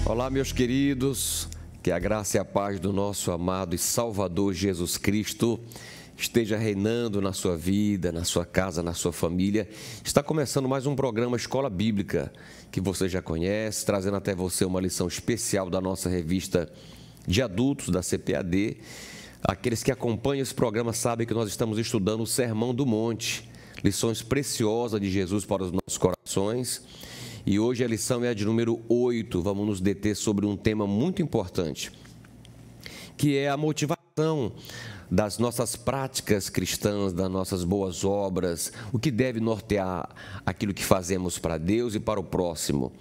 Olá, meus queridos, que a graça e a paz do nosso amado e Salvador Jesus Cristo esteja reinando na sua vida, na sua casa, na sua família. Está começando mais um programa Escola Bíblica, que você já conhece, trazendo até você uma lição especial da nossa revista de adultos, da CPAD. Aqueles que acompanham esse programa sabem que nós estamos estudando o Sermão do Monte, lições preciosas de Jesus para os nossos corações. E hoje a lição é a de número 8. Vamos nos deter sobre um tema muito importante, que é a motivação das nossas práticas cristãs, das nossas boas obras, o que deve nortear aquilo que fazemos para Deus e para o próximo.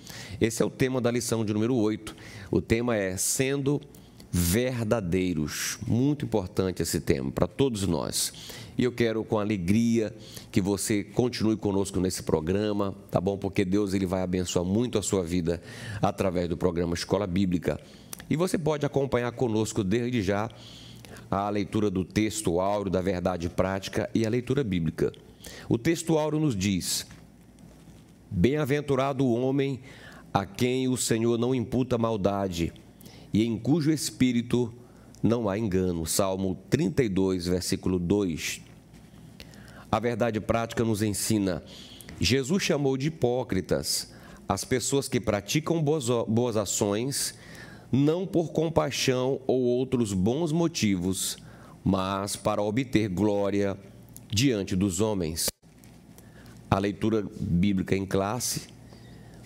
Esse é o tema da lição de número 8. O tema é sendo verdadeiros. Muito importante esse tema para todos nós. E eu quero, com alegria, que você continue conosco nesse programa, tá bom? Porque Deus ele vai abençoar muito a sua vida através do programa Escola Bíblica. E você pode acompanhar conosco desde já a leitura do texto áureo da verdade prática e a leitura bíblica. O texto áureo nos diz: bem-aventurado o homem a quem o Senhor não imputa maldade e em cujo espírito não há engano. Salmo 32, versículo 2. A verdade prática nos ensina: Jesus chamou de hipócritas as pessoas que praticam boas ações, não por compaixão ou outros bons motivos, mas para obter glória diante dos homens. A leitura bíblica em classe,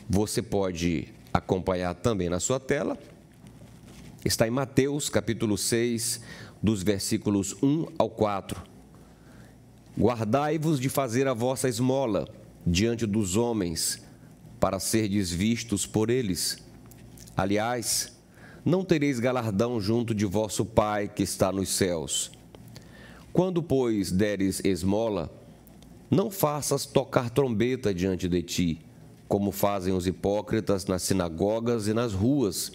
você pode acompanhar também na sua tela. Está em Mateus, capítulo 6, dos versículos 1 ao 4. Guardai-vos de fazer a vossa esmola diante dos homens, para serdes vistos por eles. Aliás, não tereis galardão junto de vosso Pai que está nos céus. Quando, pois, deres esmola, não faças tocar trombeta diante de ti, como fazem os hipócritas nas sinagogas e nas ruas,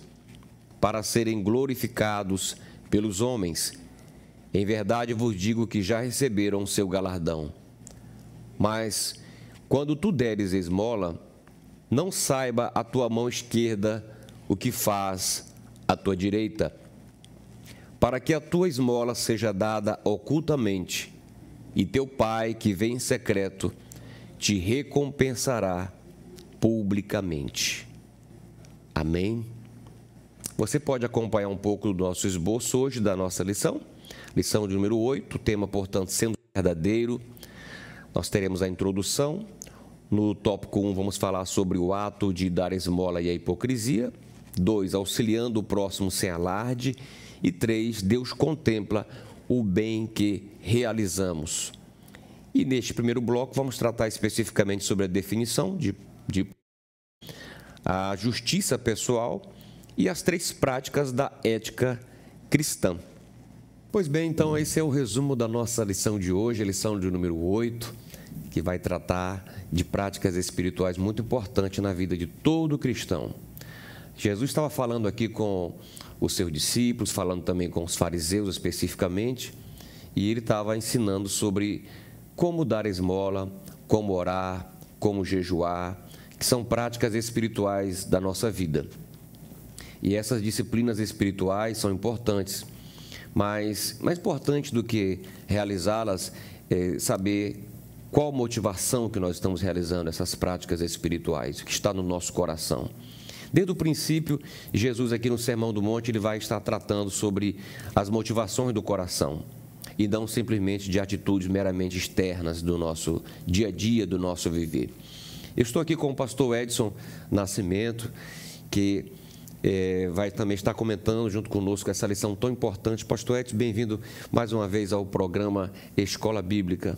para serem glorificados pelos homens. Em verdade vos digo que já receberam o seu galardão. Mas, quando tu deres esmola, não saiba a tua mão esquerda o que faz a tua direita, para que a tua esmola seja dada ocultamente, e teu Pai, que vem em secreto, te recompensará publicamente. Amém? Você pode acompanhar um pouco do nosso esboço hoje da nossa lição de número 8, o tema, portanto, sendo verdadeiro. Nós teremos a introdução. No tópico 1, vamos falar sobre o ato de dar esmola e a hipocrisia. 2, auxiliando o próximo sem alarde. E 3, Deus contempla o bem que realizamos. E neste primeiro bloco, vamos tratar especificamente sobre a definição de a justiça pessoal e as 3 práticas da ética cristã. Pois bem, então esse é o resumo da nossa lição de hoje, a lição de número 8, que vai tratar de práticas espirituais muito importantes na vida de todo cristão. Jesus estava falando aqui com os seus discípulos, falando também com os fariseus especificamente, e ele estava ensinando sobre como dar esmola, como orar, como jejuar, que são práticas espirituais da nossa vida. E essas disciplinas espirituais são importantes, mas mais importante do que realizá-las é saber qual motivação que nós estamos realizando essas práticas espirituais, o que está no nosso coração. Desde o princípio, Jesus aqui no Sermão do Monte, ele vai estar tratando sobre as motivações do coração e não simplesmente de atitudes meramente externas do nosso dia a dia, do nosso viver. Eu estou aqui com o pastor Edson Nascimento, que vai também estar comentando junto conosco essa lição tão importante. Pastor Edson, bem-vindo mais uma vez ao programa Escola Bíblica.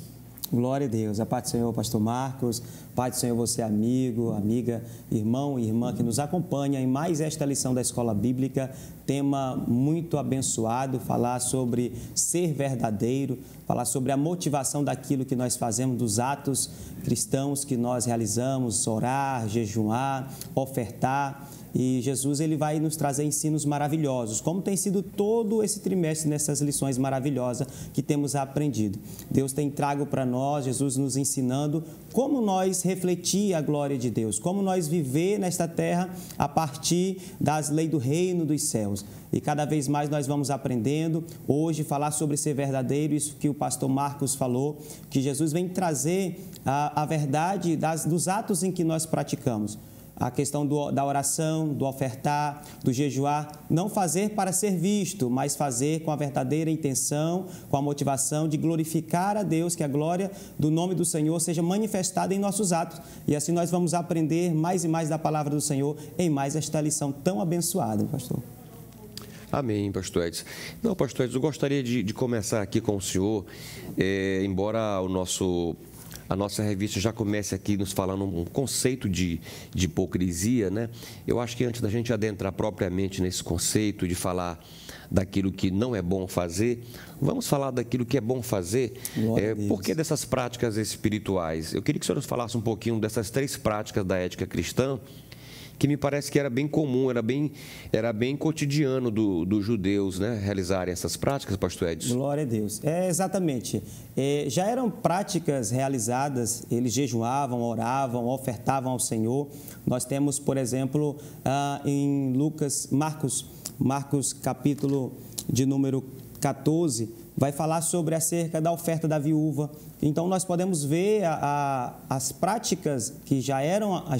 Glória a Deus. A paz do Senhor, pastor Marcos. Paz do Senhor, você amigo, amiga, irmão e irmã que nos acompanha em mais esta lição da Escola Bíblica. Tema muito abençoado, falar sobre ser verdadeiro, falar sobre a motivação daquilo que nós fazemos, dos atos cristãos que nós realizamos, orar, jejuar, ofertar. e Jesus ele vai nos trazer ensinos maravilhosos, como tem sido todo esse trimestre nessas lições maravilhosas que temos aprendido. Deus tem trago para nós, Jesus nos ensinando como nós refletir a glória de Deus, como nós viver nesta terra a partir das leis do reino dos céus. E cada vez mais nós vamos aprendendo. Hoje, falar sobre ser verdadeiro, isso que o pastor Marcos falou, que Jesus vem trazer a verdade dos atos em que nós praticamos. A questão da oração, do ofertar, do jejuar, não fazer para ser visto, mas fazer com a verdadeira intenção, com a motivação de glorificar a Deus, que a glória do nome do Senhor seja manifestada em nossos atos. E assim nós vamos aprender mais e mais da palavra do Senhor em mais esta lição tão abençoada, pastor. Amém, pastor Edson. Não, pastor Edson, eu gostaria de começar aqui com o senhor, embora a nossa revista já comece aqui nos falando um conceito de hipocrisia, né? Eu acho que antes da gente adentrar propriamente nesse conceito de falar daquilo que não é bom fazer, vamos falar daquilo que é bom fazer. Por que dessas práticas espirituais? Eu queria que o senhor nos falasse um pouquinho dessas 3 práticas da ética cristã, que me parece que era bem comum, era bem cotidiano dos judeus, né, realizarem essas práticas, pastor Edson. Glória a Deus. Exatamente. Já eram práticas realizadas, eles jejuavam, oravam, ofertavam ao Senhor. Nós temos, por exemplo, em Marcos capítulo de número 14, vai falar sobre acerca da oferta da viúva. Então, nós podemos ver as práticas que já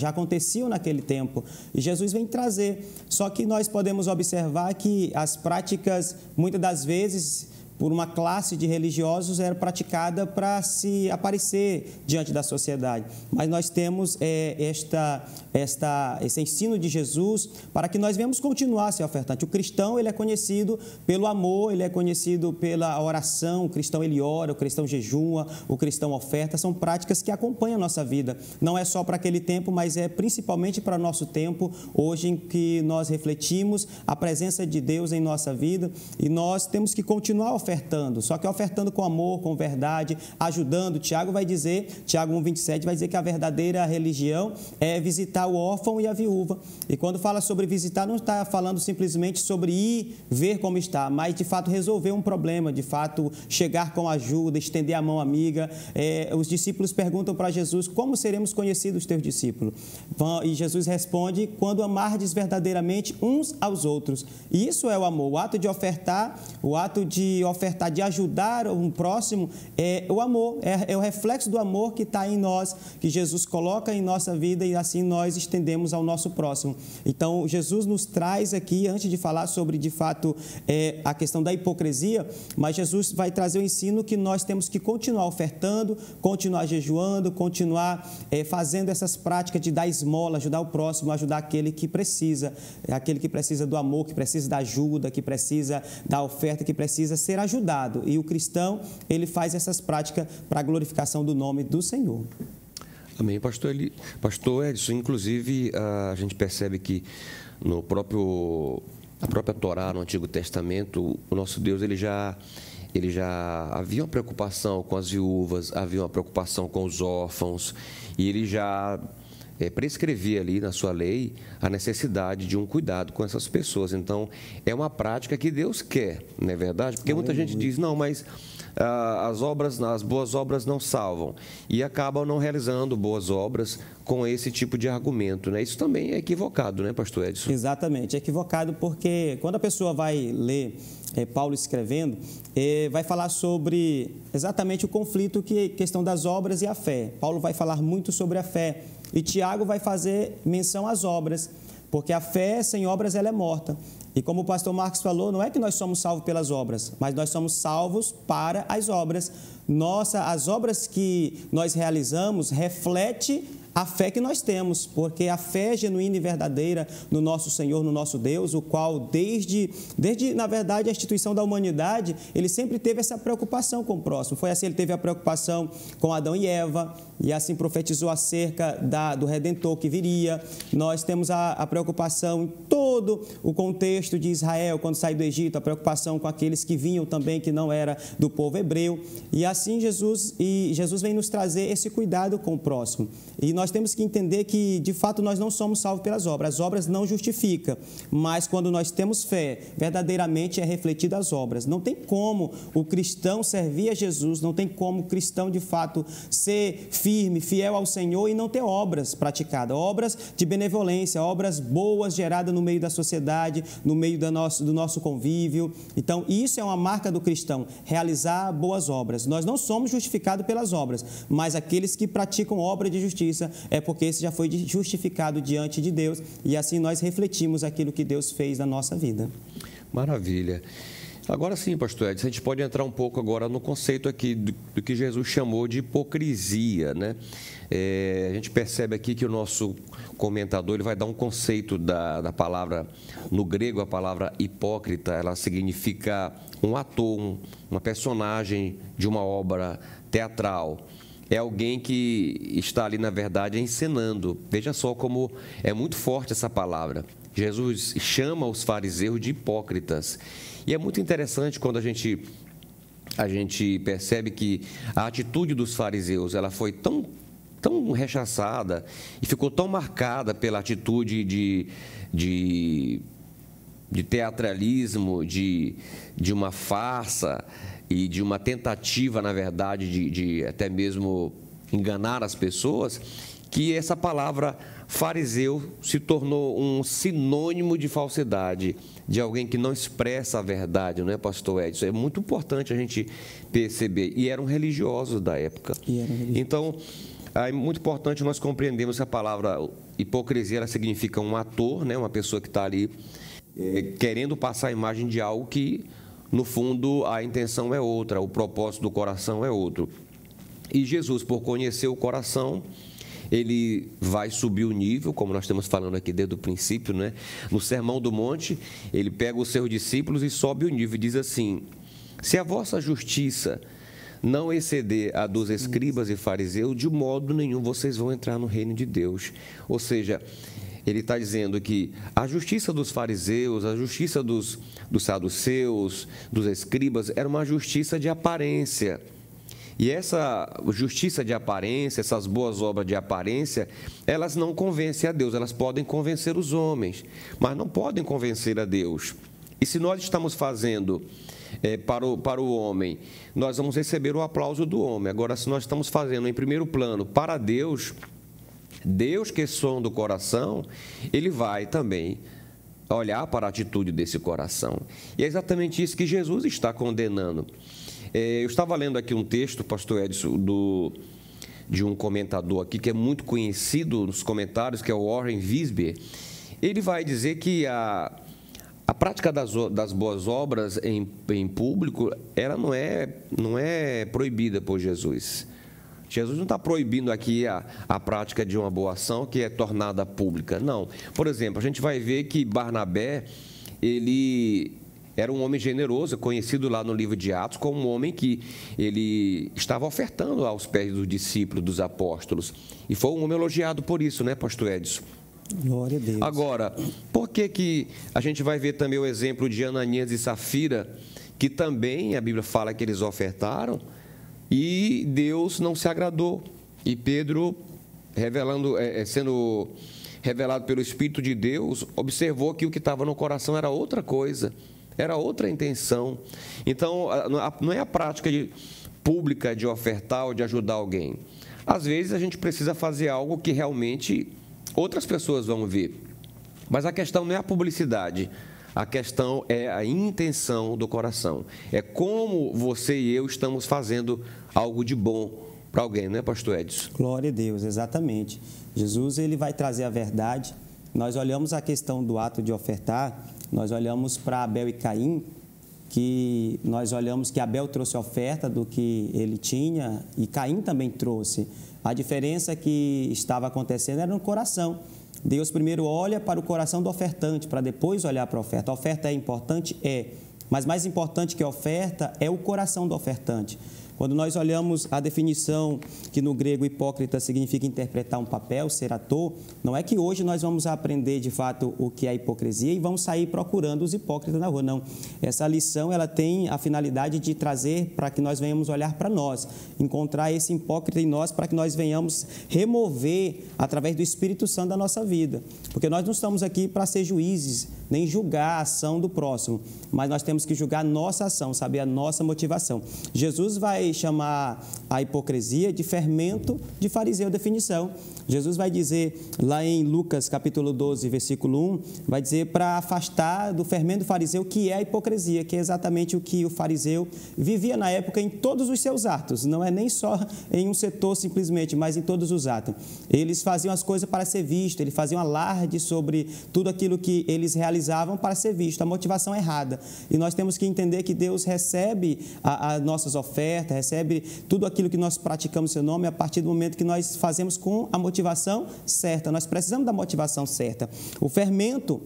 aconteciam naquele tempo. E Jesus vem trazer. Só que nós podemos observar que as práticas, muitas das vezes, por uma classe de religiosos, era praticada para se aparecer diante da sociedade. Mas nós temos esse ensino de Jesus para que nós venhamos continuar a ser ofertante. O cristão, ele é conhecido pelo amor, ele é conhecido pela oração, o cristão ele ora, o cristão jejua, o cristão oferta. São práticas que acompanham a nossa vida. Não é só para aquele tempo, mas é principalmente para o nosso tempo, hoje em que nós refletimos a presença de Deus em nossa vida e nós temos que continuar ofertando, só que ofertando com amor, com verdade, ajudando. Tiago 1,27 vai dizer que a verdadeira religião é visitar o órfão e a viúva. E quando fala sobre visitar, não está falando simplesmente sobre ir ver como está, mas de fato resolver um problema, de fato chegar com ajuda, estender a mão amiga. Os discípulos perguntam para Jesus: como seremos conhecidos os teus discípulos? E Jesus responde: quando amardes verdadeiramente uns aos outros. E isso é o amor, o ato de ofertar, de ajudar um próximo, é o amor, é o reflexo do amor que está em nós, que Jesus coloca em nossa vida e assim nós estendemos ao nosso próximo. Então, Jesus nos traz aqui, antes de falar sobre, de fato, a questão da hipocrisia, mas Jesus vai trazer o ensino que nós temos que continuar ofertando, continuar jejuando, continuar fazendo essas práticas de dar esmola, ajudar o próximo, ajudar aquele que precisa do amor, que precisa da ajuda, que precisa da oferta, que precisa ser ajudado. E o cristão, ele faz essas práticas para a glorificação do nome do Senhor. Amém. Pastor Edson, inclusive, a gente percebe que na própria Torá, no Antigo Testamento, o nosso Deus, ele já havia uma preocupação com as viúvas, havia uma preocupação com os órfãos, e ele já prescrevia ali na sua lei a necessidade de um cuidado com essas pessoas. Então, é uma prática que Deus quer, não é verdade? Porque muita gente diz: não, mas as boas obras não salvam, e acabam não realizando boas obras com esse tipo de argumento, né? Isso também é equivocado, né, pastor Edson? Exatamente, é equivocado porque quando a pessoa vai ler Paulo escrevendo, vai falar sobre exatamente o conflito questão das obras e a fé. Paulo vai falar muito sobre a fé e Tiago vai fazer menção às obras, porque a fé sem obras ela é morta. E como o pastor Marcos falou, não é que nós somos salvos pelas obras, mas nós somos salvos para as obras. As obras que nós realizamos refletem a fé que nós temos, porque a fé genuína e verdadeira no nosso Senhor, no nosso Deus, o qual desde na verdade, a instituição da humanidade, ele sempre teve essa preocupação com o próximo. Foi assim, ele teve a preocupação com Adão e Eva, e assim profetizou acerca do Redentor que viria. Nós temos a preocupação em todo o contexto de Israel, quando saiu do Egito, a preocupação com aqueles que vinham também, que não era do povo hebreu. E assim Jesus vem nos trazer esse cuidado com o próximo. E nós nós temos que entender que, de fato, nós não somos salvos pelas obras. As obras não justificam, mas quando nós temos fé, verdadeiramente é refletida as obras. Não tem como o cristão servir a Jesus, não tem como o cristão, de fato, ser firme, fiel ao Senhor e não ter obras praticadas, obras de benevolência, obras boas geradas no meio da sociedade, no meio do nosso convívio. Então, isso é uma marca do cristão, realizar boas obras. Nós não somos justificados pelas obras, mas aqueles que praticam obra de justiça é porque esse já foi justificado diante de Deus e assim nós refletimos aquilo que Deus fez na nossa vida. Maravilha. Agora sim, pastor Edson, a gente pode entrar um pouco agora no conceito aqui do que Jesus chamou de hipocrisia, né? A gente percebe aqui que o nosso comentador ele vai dar um conceito da palavra, no grego a palavra hipócrita, ela significa um ator, uma personagem de uma obra teatral. É alguém que está ali, na verdade, encenando. Veja só como é muito forte essa palavra. Jesus chama os fariseus de hipócritas. E é muito interessante quando a gente percebe que a atitude dos fariseus ela foi tão rechaçada e ficou tão marcada pela atitude de teatralismo, de uma farsa e de uma tentativa, na verdade, de até mesmo enganar as pessoas, que essa palavra fariseu se tornou um sinônimo de falsidade, de alguém que não expressa a verdade, não é, pastor Edson? É muito importante a gente perceber. E eram religiosos da época. Então, é muito importante nós compreendermos que a palavra hipocrisia ela significa um ator, né? Uma pessoa que está ali querendo passar a imagem de algo que, no fundo, a intenção é outra, o propósito do coração é outro. E Jesus, por conhecer o coração, ele vai subir o nível, como nós estamos falando aqui desde o princípio, né? No Sermão do Monte, ele pega os seus discípulos e sobe o nível e diz assim: se a vossa justiça não exceder a dos escribas e fariseus, de modo nenhum vocês vão entrar no reino de Deus. Ou seja, ele está dizendo que a justiça dos fariseus, a justiça dos saduceus, dos escribas, era uma justiça de aparência. E essa justiça de aparência, essas boas obras de aparência, elas não convencem a Deus, elas podem convencer os homens, mas não podem convencer a Deus. E se nós estamos fazendo para o homem, nós vamos receber o aplauso do homem. Agora, se nós estamos fazendo em primeiro plano para Deus, Deus que sonda o coração, Ele vai também olhar para a atitude desse coração. E é exatamente isso que Jesus está condenando. Eu estava lendo aqui um texto, pastor Edson, de um comentador aqui que é muito conhecido nos comentários, que é o Warren Wiersbe. Ele vai dizer que a prática das boas obras em público, ela não é proibida por Jesus. Jesus não está proibindo aqui a prática de uma boa ação que é tornada pública, não. Por exemplo, a gente vai ver que Barnabé, ele era um homem generoso, conhecido lá no livro de Atos como um homem que ele estava ofertando aos pés dos discípulos, dos apóstolos. E foi um homem elogiado por isso, né, pastor Edson? Glória a Deus. Agora, por que a gente vai ver também o exemplo de Ananias e Safira, que também a Bíblia fala que eles ofertaram e Deus não se agradou? E Pedro, sendo revelado pelo Espírito de Deus, observou que o que estava no coração era outra coisa. Era outra intenção. Então, não é a prática pública de ofertar ou de ajudar alguém. Às vezes, a gente precisa fazer algo que realmente outras pessoas vão ver. Mas a questão não é a publicidade. A questão é a intenção do coração. É como você e eu estamos fazendo algo de bom para alguém, não é, pastor Edson? Glória a Deus, exatamente. Jesus, ele vai trazer a verdade. Nós olhamos a questão do ato de ofertar, nós olhamos para Abel e Caim, que nós olhamos que Abel trouxe oferta do que ele tinha e Caim também trouxe. A diferença que estava acontecendo era no coração. Deus primeiro olha para o coração do ofertante, para depois olhar para a oferta. A oferta é importante? É. Mas mais importante que a oferta é o coração do ofertante. Quando nós olhamos a definição que no grego hipócrita significa interpretar um papel, ser ator, não é que hoje nós vamos aprender de fato o que é hipocrisia e vamos sair procurando os hipócritas na rua, não. Essa lição ela tem a finalidade de trazer para que nós venhamos olhar para nós, encontrar esse hipócrita em nós para que nós venhamos remover através do Espírito Santo da nossa vida. Porque nós não estamos aqui para ser juízes, nem julgar a ação do próximo, mas nós temos que julgar a nossa ação, saber a nossa motivação. Jesus vai chamar a hipocrisia de fermento de fariseu, definição. Jesus vai dizer lá em Lucas capítulo 12, versículo 1, vai dizer para afastar do fermento do fariseu que é a hipocrisia, que é exatamente o que o fariseu vivia na época em todos os seus atos, não é nem só em um setor simplesmente, mas em todos os atos. Eles faziam as coisas para ser visto, eles faziam alarde sobre tudo aquilo que eles realizavam para ser visto, a motivação errada. E nós temos que entender que Deus recebe as nossas ofertas, recebe tudo aquilo que nós praticamos em seu nome a partir do momento que nós fazemos com a motivação certa. Nós precisamos da motivação certa. O fermento,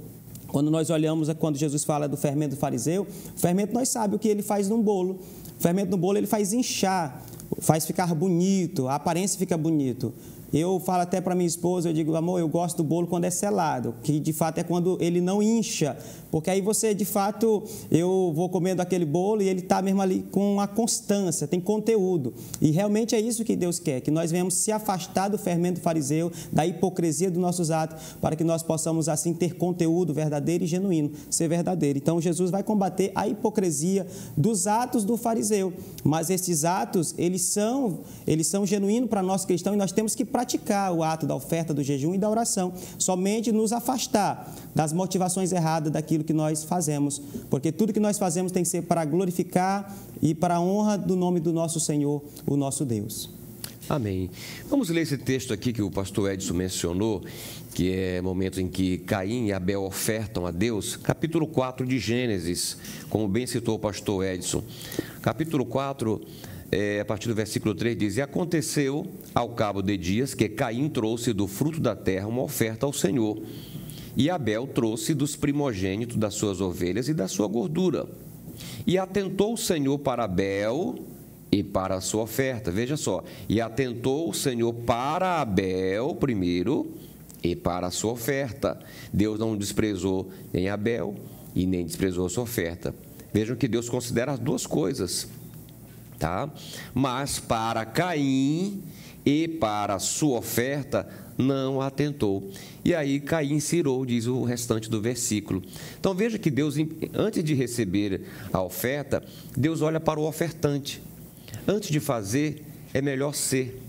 quando nós olhamos, quando Jesus fala do fermento do fariseu, o fermento nós sabemos o que ele faz num bolo. O fermento no bolo ele faz inchar, faz ficar bonito, a aparência fica bonito. Eu falo até para minha esposa, eu digo, amor, eu gosto do bolo quando é selado, que de fato é quando ele não incha, porque aí você, de fato, eu vou comendo aquele bolo e ele está mesmo ali com uma constância, tem conteúdo. E realmente é isso que Deus quer, que nós venhamos se afastar do fermento fariseu, da hipocrisia dos nossos atos, para que nós possamos, assim, ter conteúdo verdadeiro e genuíno, ser verdadeiro. Então, Jesus vai combater a hipocrisia dos atos do fariseu, mas esses atos, eles são genuínos para nós cristãos e nós temos que praticar o ato da oferta, do jejum e da oração, somente nos afastar das motivações erradas daquilo que nós fazemos, porque tudo que nós fazemos tem que ser para glorificar e para a honra do nome do nosso Senhor, o nosso Deus. Amém. Vamos ler esse texto aqui que o pastor Edson mencionou, que é momento em que Caim e Abel ofertam a Deus, capítulo 4 de Gênesis, como bem citou o pastor Edson. Capítulo 4, a partir do versículo 3, diz: E aconteceu, ao cabo de dias, que Caim trouxe do fruto da terra uma oferta ao Senhor, e Abel trouxe dos primogênitos das suas ovelhas e da sua gordura. E atentou o Senhor para Abel e para a sua oferta. Veja só, e atentou o Senhor para Abel primeiro e para a sua oferta. Deus não desprezou nem Abel e nem desprezou a sua oferta. Vejam que Deus considera as duas coisas. Tá? Mas para Caim e para a sua oferta não atentou. E aí Caim se irou, diz o restante do versículo. Então veja que Deus, antes de receber a oferta, Deus olha para o ofertante. Antes de fazer, é melhor ser.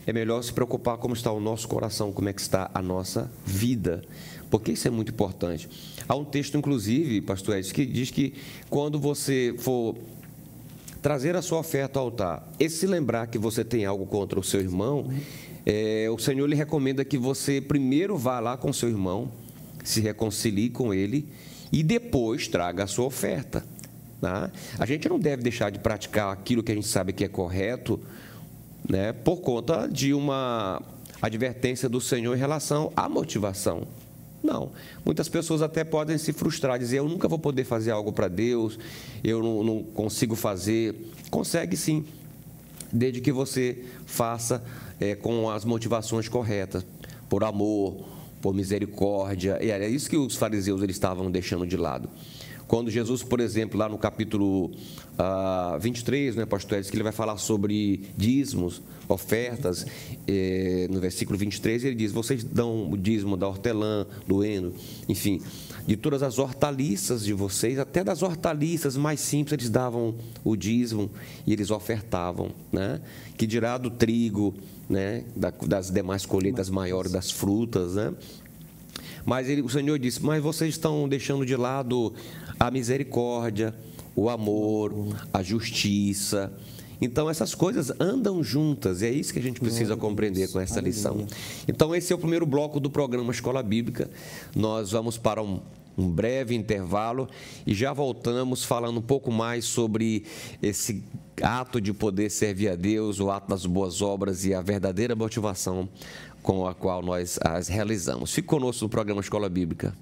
É melhor se preocupar como está o nosso coração, como é que está a nossa vida. Porque isso é muito importante. Há um texto, inclusive, pastor Edson, que diz que quando você for trazer a sua oferta ao altar e se lembrar que você tem algo contra o seu irmão, o Senhor lhe recomenda que você primeiro vá lá com o seu irmão, se reconcilie com ele e depois traga a sua oferta. Tá? A gente não deve deixar de praticar aquilo que a gente sabe que é correto, né, por conta de uma advertência do Senhor em relação à motivação. Não, muitas pessoas até podem se frustrar, dizer, eu nunca vou poder fazer algo para Deus, eu não consigo fazer. Consegue sim, desde que você faça com as motivações corretas, por amor, por misericórdia. E era isso que os fariseus eles estavam deixando de lado. Quando Jesus, por exemplo, lá no capítulo 23, né, pastor Edson, que ele vai falar sobre dízimos, ofertas, no versículo 23, ele diz, vocês dão o dízimo da hortelã, do heno, enfim, de todas as hortaliças de vocês, até das hortaliças mais simples, eles davam o dízimo e eles ofertavam, né? Que dirá do trigo, né? Das demais colheitas maiores, das frutas, né? Mas o Senhor disse, mas vocês estão deixando de lado a misericórdia, o amor, a justiça. Então, essas coisas andam juntas, e é isso que a gente precisa compreender com essa lição. Então, esse é o primeiro bloco do programa Escola Bíblica. Nós vamos para um breve intervalo e já voltamos falando um pouco mais sobre esse ato de poder servir a Deus, o ato das boas obras e a verdadeira motivação com a qual nós as realizamos. Fique conosco no programa Escola Bíblica.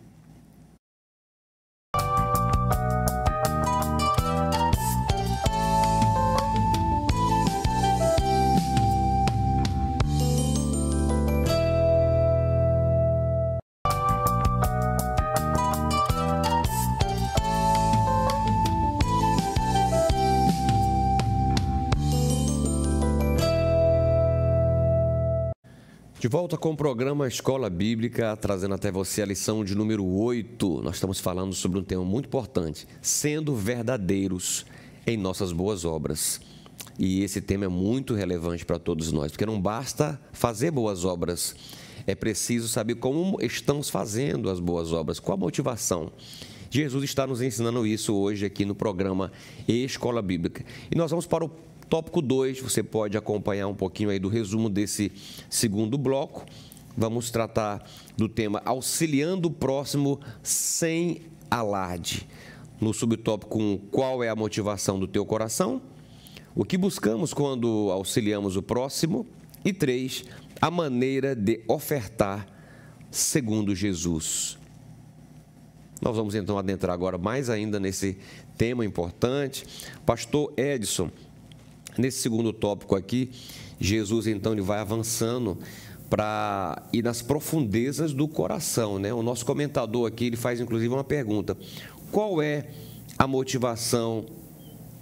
De volta com o programa Escola Bíblica, trazendo até você a lição de número 8. Nós estamos falando sobre um tema muito importante, sendo verdadeiros em nossas boas obras. E esse tema é muito relevante para todos nós, porque não basta fazer boas obras, é preciso saber como estamos fazendo as boas obras, qual a motivação. Jesus está nos ensinando isso hoje aqui no programa Escola Bíblica. E nós vamos para o tópico 2, você pode acompanhar um pouquinho aí do resumo desse segundo bloco. Vamos tratar do tema auxiliando o próximo sem alarde. No subtópico 1, qual é a motivação do teu coração? O que buscamos quando auxiliamos o próximo? E 3, a maneira de ofertar segundo Jesus. Nós vamos então adentrar agora mais ainda nesse tema importante. Pastor Edson, nesse segundo tópico aqui, Jesus então ele vai avançando para ir nas profundezas do coração, né? O nosso comentador aqui, ele faz inclusive uma pergunta: qual é a motivação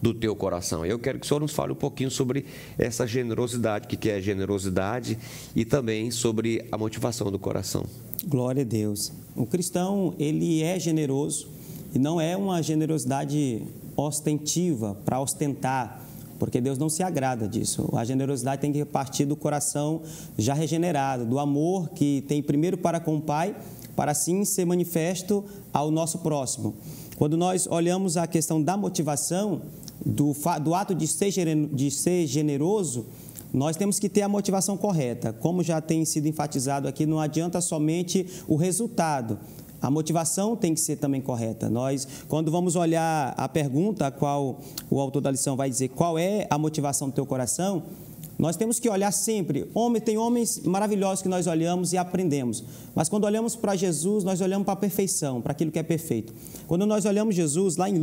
do teu coração? Eu quero que o senhor nos fale um pouquinho sobre essa generosidade, o que é generosidade, e também sobre a motivação do coração. Glória a Deus. O cristão, ele é generoso e não é uma generosidade ostentiva, para ostentar, porque Deus não se agrada disso. A generosidade tem que partir do coração já regenerado, do amor que tem primeiro para com o Pai, para assim ser manifesto ao nosso próximo. Quando nós olhamos a questão da motivação, do ato de ser generoso, nós temos que ter a motivação correta. Como já tem sido enfatizado aqui, não adianta somente o resultado. A motivação tem que ser também correta. Nós, quando vamos olhar a pergunta a qual o autor da lição vai dizer qual é a motivação do teu coração, nós temos que olhar sempre. Tem homens maravilhosos que nós olhamos e aprendemos. Mas quando olhamos para Jesus, nós olhamos para a perfeição, para aquilo que é perfeito. Quando nós olhamos Jesus, lá em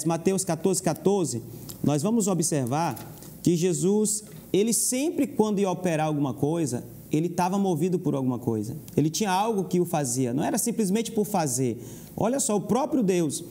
Mateus 14, nós vamos observar que Jesus, ele sempre quando ia operar alguma coisa, ele estava movido por alguma coisa. Ele tinha algo que o fazia, não era simplesmente por fazer. Olha só, o próprio Deus.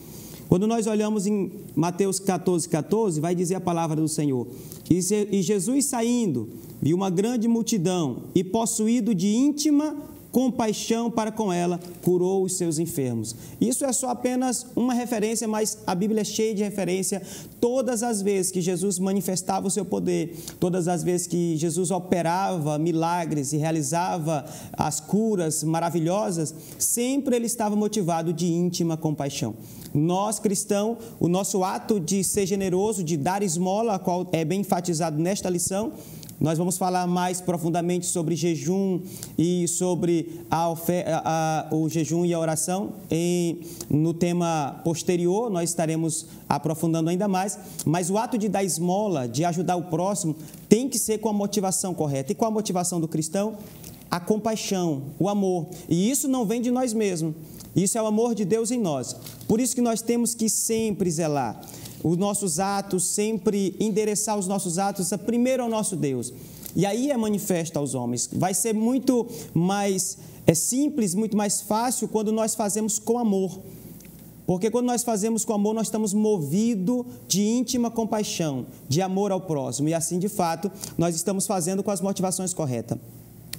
Quando nós olhamos em Mateus 14, vai dizer a palavra do Senhor: e Jesus saindo, viu uma grande multidão e possuído de íntima compaixão para com ela, curou os seus enfermos. Isso é só apenas uma referência, mas a Bíblia é cheia de referência. Todas as vezes que Jesus manifestava o seu poder, todas as vezes que Jesus operava milagres e realizava as curas maravilhosas, sempre ele estava motivado de íntima compaixão. Nós, cristãos, o nosso ato de ser generoso, de dar esmola, a qual é bem enfatizado nesta lição, nós vamos falar mais profundamente sobre jejum e sobre o jejum e a oração. No tema posterior, nós estaremos aprofundando ainda mais. Mas o ato de dar esmola, de ajudar o próximo, tem que ser com a motivação correta. E qual a motivação do cristão? A compaixão, o amor. E isso não vem de nós mesmos. Isso é o amor de Deus em nós. Por isso que nós temos que sempre zelar os nossos atos, sempre endereçar os nossos atos primeiro ao nosso Deus. E aí é manifesto aos homens. Vai ser muito mais simples, muito mais fácil quando nós fazemos com amor. Porque quando nós fazemos com amor, nós estamos movidos de íntima compaixão, de amor ao próximo. E assim, de fato, nós estamos fazendo com as motivações corretas.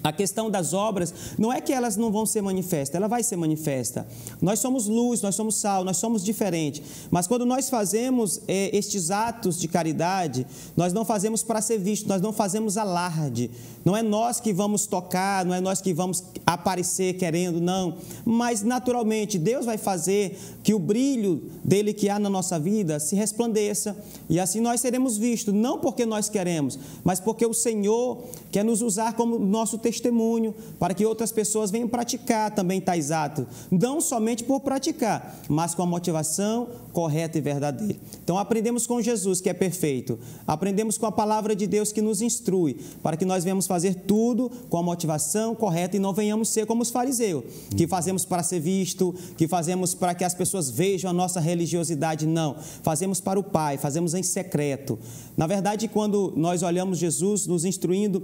A questão das obras não é que elas não vão ser manifestas, ela vai ser manifesta. Nós somos luz, nós somos sal, nós somos diferentes. Mas quando nós fazemos estes atos de caridade, nós não fazemos para ser visto, nós não fazemos alarde. Não é nós que vamos tocar, não é nós que vamos aparecer querendo, não. Mas naturalmente Deus vai fazer que o brilho dele que há na nossa vida se resplandeça. E assim nós seremos vistos, não porque nós queremos, mas porque o Senhor quer nos usar como nosso testemunho, para que outras pessoas venham praticar também tais atos, não somente por praticar, mas com a motivação correta e verdadeira. Então aprendemos com Jesus, que é perfeito, aprendemos com a palavra de Deus que nos instrui, para que nós venhamos fazer tudo com a motivação correta e não venhamos ser como os fariseus, que fazemos para ser visto, que fazemos para que as pessoas vejam a nossa religiosidade. Não, fazemos para o Pai, fazemos em secreto. Na verdade, quando nós olhamos Jesus nos instruindo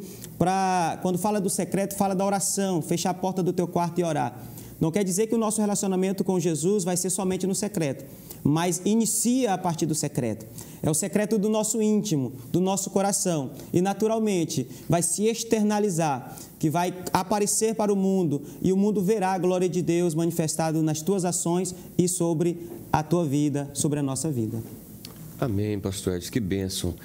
quando fala do secreto, fala da oração, fechar a porta do teu quarto e orar. Não quer dizer que o nosso relacionamento com Jesus vai ser somente no secreto, mas inicia a partir do secreto. É o secreto do nosso íntimo, do nosso coração. E, naturalmente, vai se externalizar, que vai aparecer para o mundo e o mundo verá a glória de Deus manifestada nas tuas ações e sobre a tua vida, sobre a nossa vida. Amém, pastor Edson, que bênção.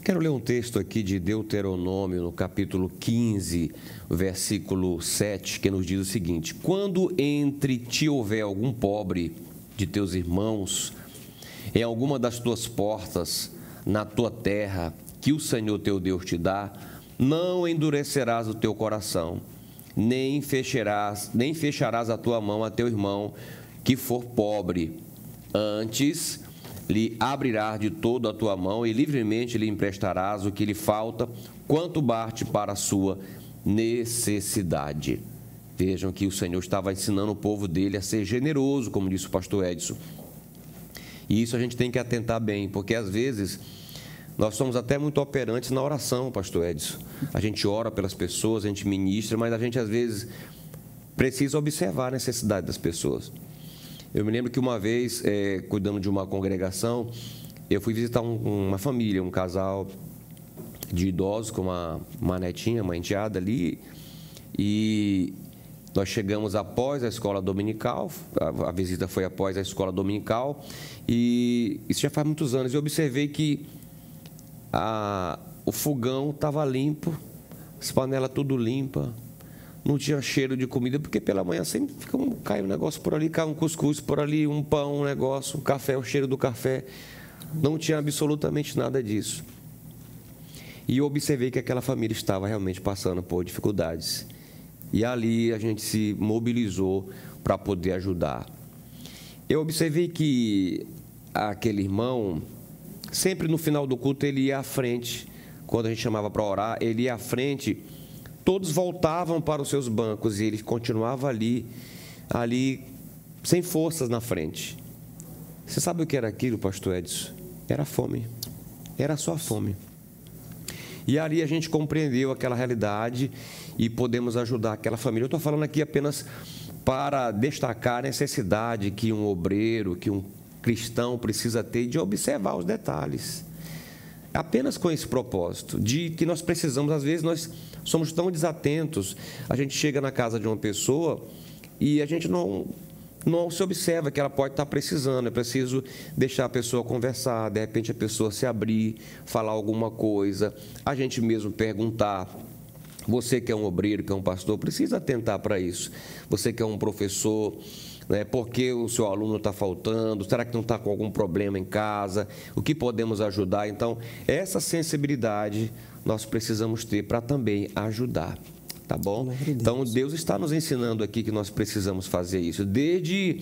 Quero ler um texto aqui de Deuteronômio, no capítulo 15, versículo 7, que nos diz o seguinte: quando entre ti houver algum pobre de teus irmãos, em alguma das tuas portas, na tua terra, que o Senhor teu Deus te dá, não endurecerás o teu coração, nem fecharás a tua mão a teu irmão que for pobre. Antes, lhe abrirás de todo a tua mão e livremente lhe emprestarás o que lhe falta, quanto bate para a sua necessidade. Vejam que o Senhor estava ensinando o povo dele a ser generoso, como disse o pastor Edson. E isso a gente tem que atentar bem, porque às vezes nós somos até muito operantes na oração, pastor Edson. A gente ora pelas pessoas, a gente ministra, mas a gente às vezes precisa observar a necessidade das pessoas. Eu me lembro que uma vez, cuidando de uma congregação, eu fui visitar uma família, um casal de idosos com uma netinha, uma enteada ali, e nós chegamos após a escola dominical, a visita foi após a escola dominical, e isso já faz muitos anos. Eu observei que o fogão estava limpo, as panelas tudo limpa, não tinha cheiro de comida, porque pela manhã sempre cai um negócio por ali, cai um cuscuz por ali, um pão, um negócio, um café, o cheiro do café. Não tinha absolutamente nada disso. E eu observei que aquela família estava realmente passando por dificuldades. E ali a gente se mobilizou para poder ajudar. Eu observei que aquele irmão, sempre no final do culto, ele ia à frente. Quando a gente chamava para orar, ele ia à frente. Todos voltavam para os seus bancos e ele continuava ali sem forças na frente. Você sabe o que era aquilo, pastor Edson? Era fome. Era só fome. E ali a gente compreendeu aquela realidade e podemos ajudar aquela família. Eu estou falando aqui apenas para destacar a necessidade que um obreiro, que um cristão precisa ter de observar os detalhes. Apenas com esse propósito, de que nós precisamos, às vezes nós somos tão desatentos, a gente chega na casa de uma pessoa e a gente não se observa que ela pode estar precisando. É preciso deixar a pessoa conversar, de repente a pessoa se abrir, falar alguma coisa, a gente mesmo perguntar. Você que é um obreiro, que é um pastor, precisa atentar para isso. Você que é um professor, por que o seu aluno está faltando? Será que não está com algum problema em casa? O que podemos ajudar? Então, essa sensibilidade nós precisamos ter para também ajudar, tá bom? Então, Deus está nos ensinando aqui que nós precisamos fazer isso. Desde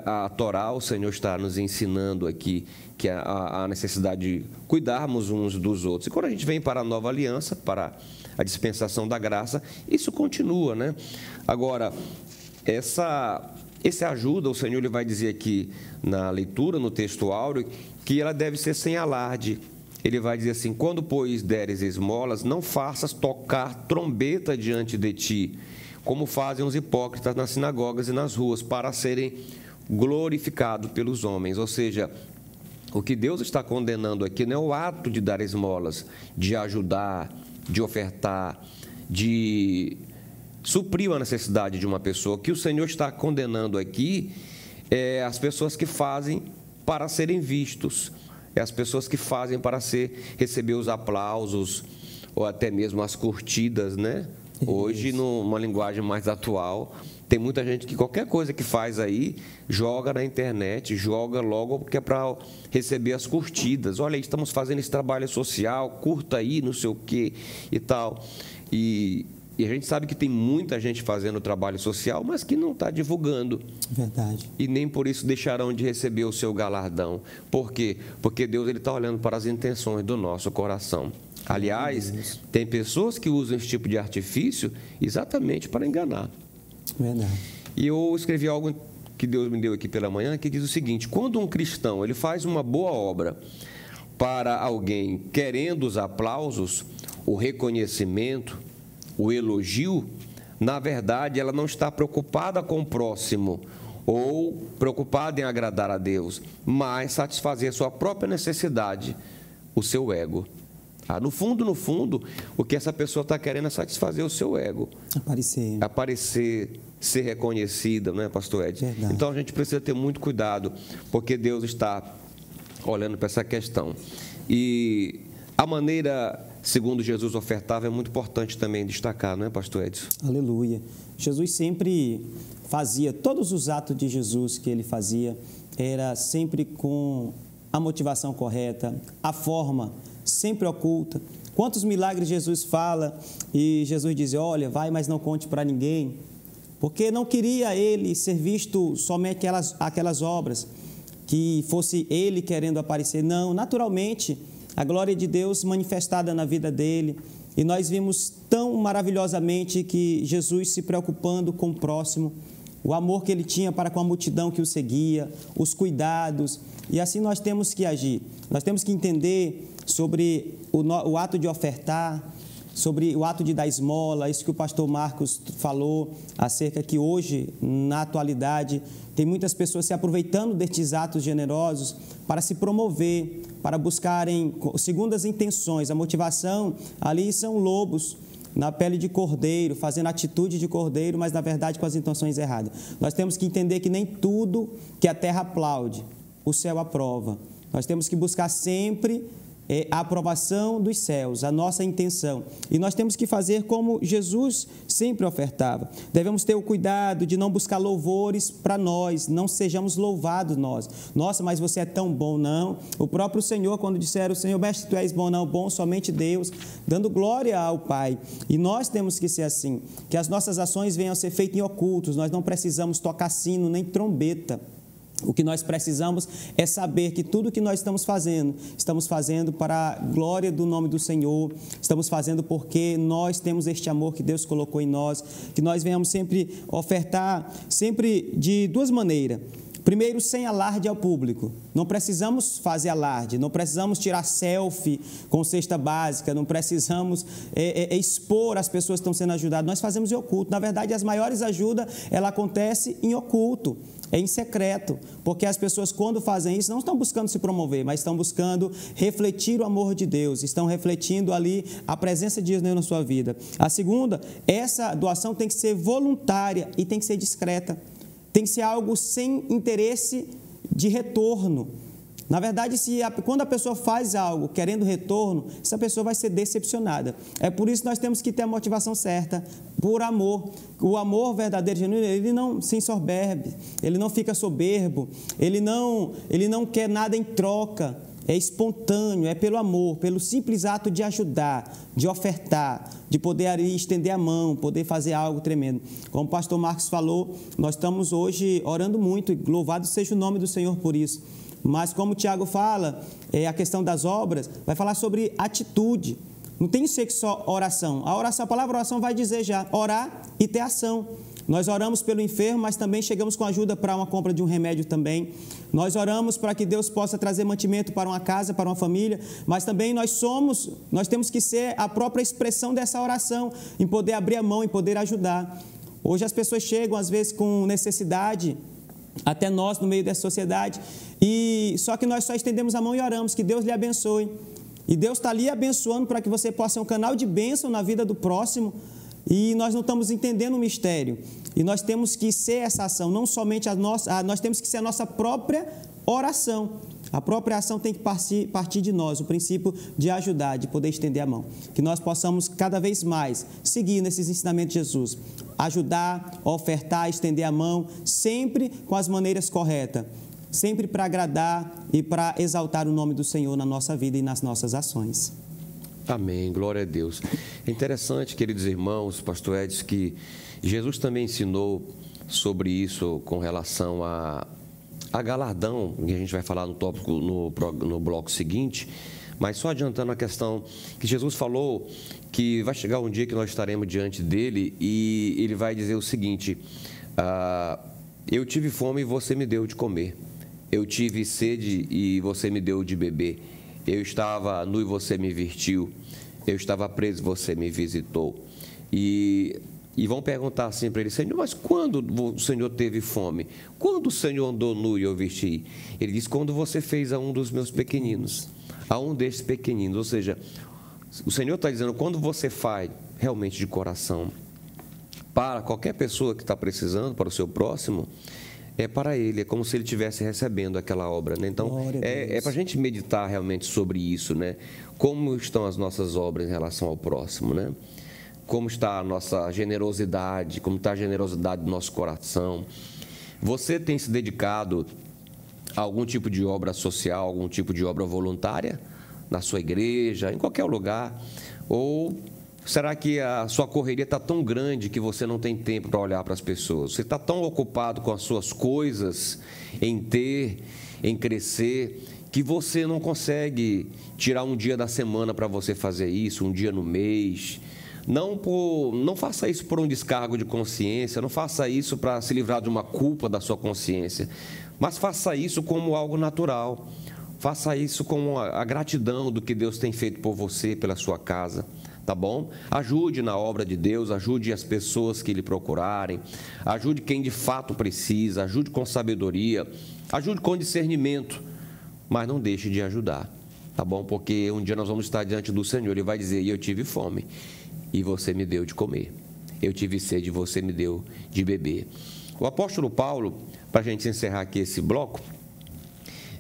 a Torá, o Senhor está nos ensinando aqui que a necessidade de cuidarmos uns dos outros. E quando a gente vem para a nova aliança, para a dispensação da graça, isso continua, né? Agora, essa ajuda, o Senhor ele vai dizer aqui na leitura, no texto áureo, que ela deve ser sem alarde. Ele vai dizer assim: quando, pois, deres esmolas, não faças tocar trombeta diante de ti, como fazem os hipócritas nas sinagogas e nas ruas, para serem glorificados pelos homens. Ou seja, o que Deus está condenando aqui não é o ato de dar esmolas, de ajudar, de ofertar, de suprir a necessidade de uma pessoa. O que o Senhor está condenando aqui é as pessoas que fazem para serem vistos, é as pessoas que fazem para receber os aplausos ou até mesmo as curtidas, né? Hoje, numa linguagem mais atual, tem muita gente que qualquer coisa que faz aí, joga na internet, joga logo porque é para receber as curtidas. Olha, estamos fazendo esse trabalho social, curta aí, não sei o quê e tal. E a gente sabe que tem muita gente fazendo trabalho social, mas que não está divulgando. Verdade. E nem por isso deixarão de receber o seu galardão. Por quê? Porque Deus está olhando para as intenções do nosso coração. Aliás, tem pessoas que usam esse tipo de artifício exatamente para enganar. Verdade. E eu escrevi algo que Deus me deu aqui pela manhã, que diz o seguinte: quando um cristão ele faz uma boa obra para alguém querendo os aplausos, o reconhecimento, o elogio, na verdade, ela não está preocupada com o próximo ou preocupada em agradar a Deus, mas satisfazer a sua própria necessidade, o seu ego. No fundo, o que essa pessoa está querendo é satisfazer o seu ego. Aparecer, ser reconhecida, não é, pastor Ed? Verdade. Então, a gente precisa ter muito cuidado, porque Deus está olhando para essa questão. E a maneira, segundo Jesus ofertava, é muito importante também destacar, não é, pastor Edson? Aleluia. Jesus sempre fazia, todos os atos de Jesus que ele fazia, era sempre com a motivação correta, a forma sempre oculta. Quantos milagres Jesus fala e Jesus diz, olha, vai, mas não conte para ninguém, porque não queria ele ser visto somente aquelas obras, que fosse ele querendo aparecer. Não, naturalmente, a glória de Deus manifestada na vida dele. E nós vimos tão maravilhosamente que Jesus se preocupando com o próximo, o amor que ele tinha para com a multidão que o seguia, os cuidados. E assim nós temos que agir. Nós temos que entender sobre o ato de ofertar, sobre o ato de dar esmola, isso que o pastor Marcos falou, acerca que hoje, na atualidade, tem muitas pessoas se aproveitando destes atos generosos para se promover, para buscarem segundas intenções. A motivação ali são lobos na pele de cordeiro, fazendo atitude de cordeiro, mas na verdade com as intenções erradas. Nós temos que entender que nem tudo que a terra aplaude, o céu aprova. Nós temos que buscar sempre a aprovação dos céus, a nossa intenção. E nós temos que fazer como Jesus sempre ofertava. Devemos ter o cuidado de não buscar louvores para nós, não sejamos louvados nós. Nossa, mas você é tão bom, não. O próprio Senhor, quando disseram, Senhor, mestre, tu és bom, não, bom somente Deus, dando glória ao Pai. E nós temos que ser assim, que as nossas ações venham a ser feitas em ocultos, nós não precisamos tocar sino nem trombeta. O que nós precisamos é saber que tudo que nós estamos fazendo para a glória do nome do Senhor, estamos fazendo porque nós temos este amor que Deus colocou em nós, que nós venhamos sempre ofertar, sempre de duas maneiras. Primeiro, sem alarde ao público. Não precisamos fazer alarde, não precisamos tirar selfie com cesta básica, não precisamos expor as pessoas que estão sendo ajudadas. Nós fazemos em oculto. Na verdade, as maiores ajudas, ela acontece em oculto, em secreto, porque as pessoas, quando fazem isso, não estão buscando se promover, mas estão buscando refletir o amor de Deus, estão refletindo ali a presença de Deus na sua vida. A segunda, essa doação tem que ser voluntária e tem que ser discreta. Tem que ser algo sem interesse de retorno. Na verdade, quando a pessoa faz algo querendo retorno, essa pessoa vai ser decepcionada. É por isso que nós temos que ter a motivação certa, por amor. O amor verdadeiro, genuíno, ele não se ensoberbe, ele não fica soberbo, ele não quer nada em troca. É espontâneo, é pelo amor, pelo simples ato de ajudar, de ofertar, de poder ali estender a mão, poder fazer algo tremendo. Como o pastor Marcos falou, nós estamos hoje orando muito, e louvado seja o nome do Senhor por isso. Mas como o Tiago fala, a questão das obras, vai falar sobre atitude. Não tem que ser só oração. A palavra oração vai dizer já, orar e ter ação. Nós oramos pelo enfermo, mas também chegamos com ajuda para uma compra de um remédio também. Nós oramos para que Deus possa trazer mantimento para uma casa, para uma família, mas também nós temos que ser a própria expressão dessa oração, em poder abrir a mão, em poder ajudar. Hoje as pessoas chegam, às vezes, com necessidade, até nós, no meio dessa sociedade, só que nós só estendemos a mão e oramos, que Deus lhe abençoe. E Deus está ali abençoando para que você possa ser um canal de bênção na vida do próximo. E nós não estamos entendendo o mistério. E nós temos que ser essa ação, não somente nós temos que ser a nossa própria oração. A própria ação tem que partir de nós, o princípio de ajudar, de poder estender a mão. Que nós possamos cada vez mais seguir nesses ensinamentos de Jesus. Ajudar, ofertar, estender a mão, sempre com as maneiras corretas. Sempre para agradar e para exaltar o nome do Senhor na nossa vida e nas nossas ações. Amém, glória a Deus. É interessante, queridos irmãos, pastor Edson, que Jesus também ensinou sobre isso com relação a galardão, que a gente vai falar no tópico no bloco seguinte, mas só adiantando a questão que Jesus falou que vai chegar um dia que nós estaremos diante dele e ele vai dizer o seguinte, eu tive fome e você me deu de comer, eu tive sede e você me deu de beber, eu estava nu e você me vestiu, eu estava preso e você me visitou. E e vão perguntar assim para ele: Senhor, mas quando o Senhor teve fome? Quando o Senhor andou nu e eu vesti? Ele diz: quando você fez a um dos meus pequeninos, a um destes pequeninos. Ou seja, o Senhor está dizendo, quando você faz realmente de coração para qualquer pessoa que está precisando, para o seu próximo, é para ele, é como se ele estivesse recebendo aquela obra, né? Então, é para a gente meditar realmente sobre isso, né? Como estão as nossas obras em relação ao próximo, né? Como está a nossa generosidade, como está a generosidade do nosso coração. Você tem se dedicado a algum tipo de obra social, algum tipo de obra voluntária na sua igreja, em qualquer lugar? Ou será que a sua correria está tão grande que você não tem tempo para olhar para as pessoas? Você está tão ocupado com as suas coisas, em ter, em crescer, que você não consegue tirar um dia da semana para você fazer isso, um dia no mês? Não faça isso por um descargo de consciência, não faça isso para se livrar de uma culpa da sua consciência, mas faça isso como algo natural. Faça isso com a gratidão do que Deus tem feito por você, pela sua casa, tá bom? Ajude na obra de Deus, ajude as pessoas que lhe procurarem, ajude quem de fato precisa, ajude com sabedoria, ajude com discernimento, mas não deixe de ajudar, tá bom? Porque um dia nós vamos estar diante do Senhor e vai dizer: e eu tive fome e você me deu de comer, eu tive sede e você me deu de beber. O apóstolo Paulo, para a gente encerrar aqui esse bloco,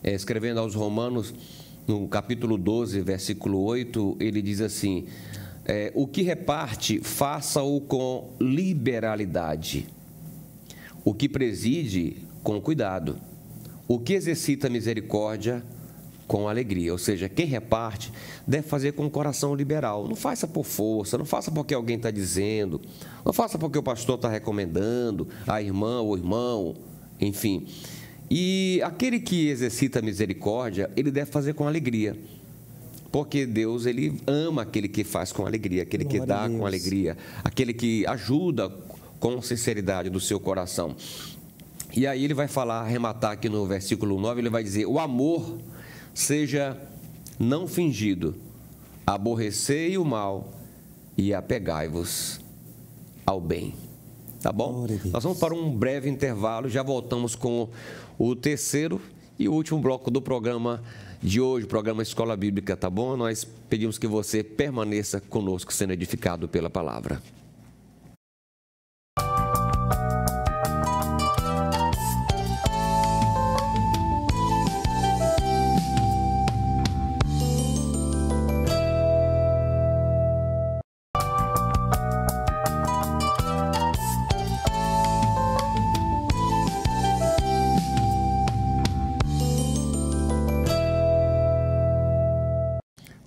escrevendo aos Romanos, no capítulo 12, versículo 8, ele diz assim: o que reparte, faça-o com liberalidade, o que preside, com cuidado, o que exercita misericórdia, com alegria. Ou seja, quem reparte deve fazer com o coração liberal. Não faça por força, não faça porque alguém está dizendo, não faça porque o pastor está recomendando, a irmã ou o irmão, enfim. E aquele que exercita a misericórdia, ele deve fazer com alegria, porque Deus, ele ama aquele que faz com alegria, aquele que dá com alegria, aquele que ajuda com sinceridade do seu coração. E aí ele vai falar, arrematar aqui no versículo 9, ele vai dizer: o amor seja não fingido, aborrecei o mal e apegai-vos ao bem. Tá bom? Nós vamos para um breve intervalo, já voltamos com o terceiro e último bloco do programa de hoje, o programa Escola Bíblica, tá bom? Nós pedimos que você permaneça conosco, sendo edificado pela palavra.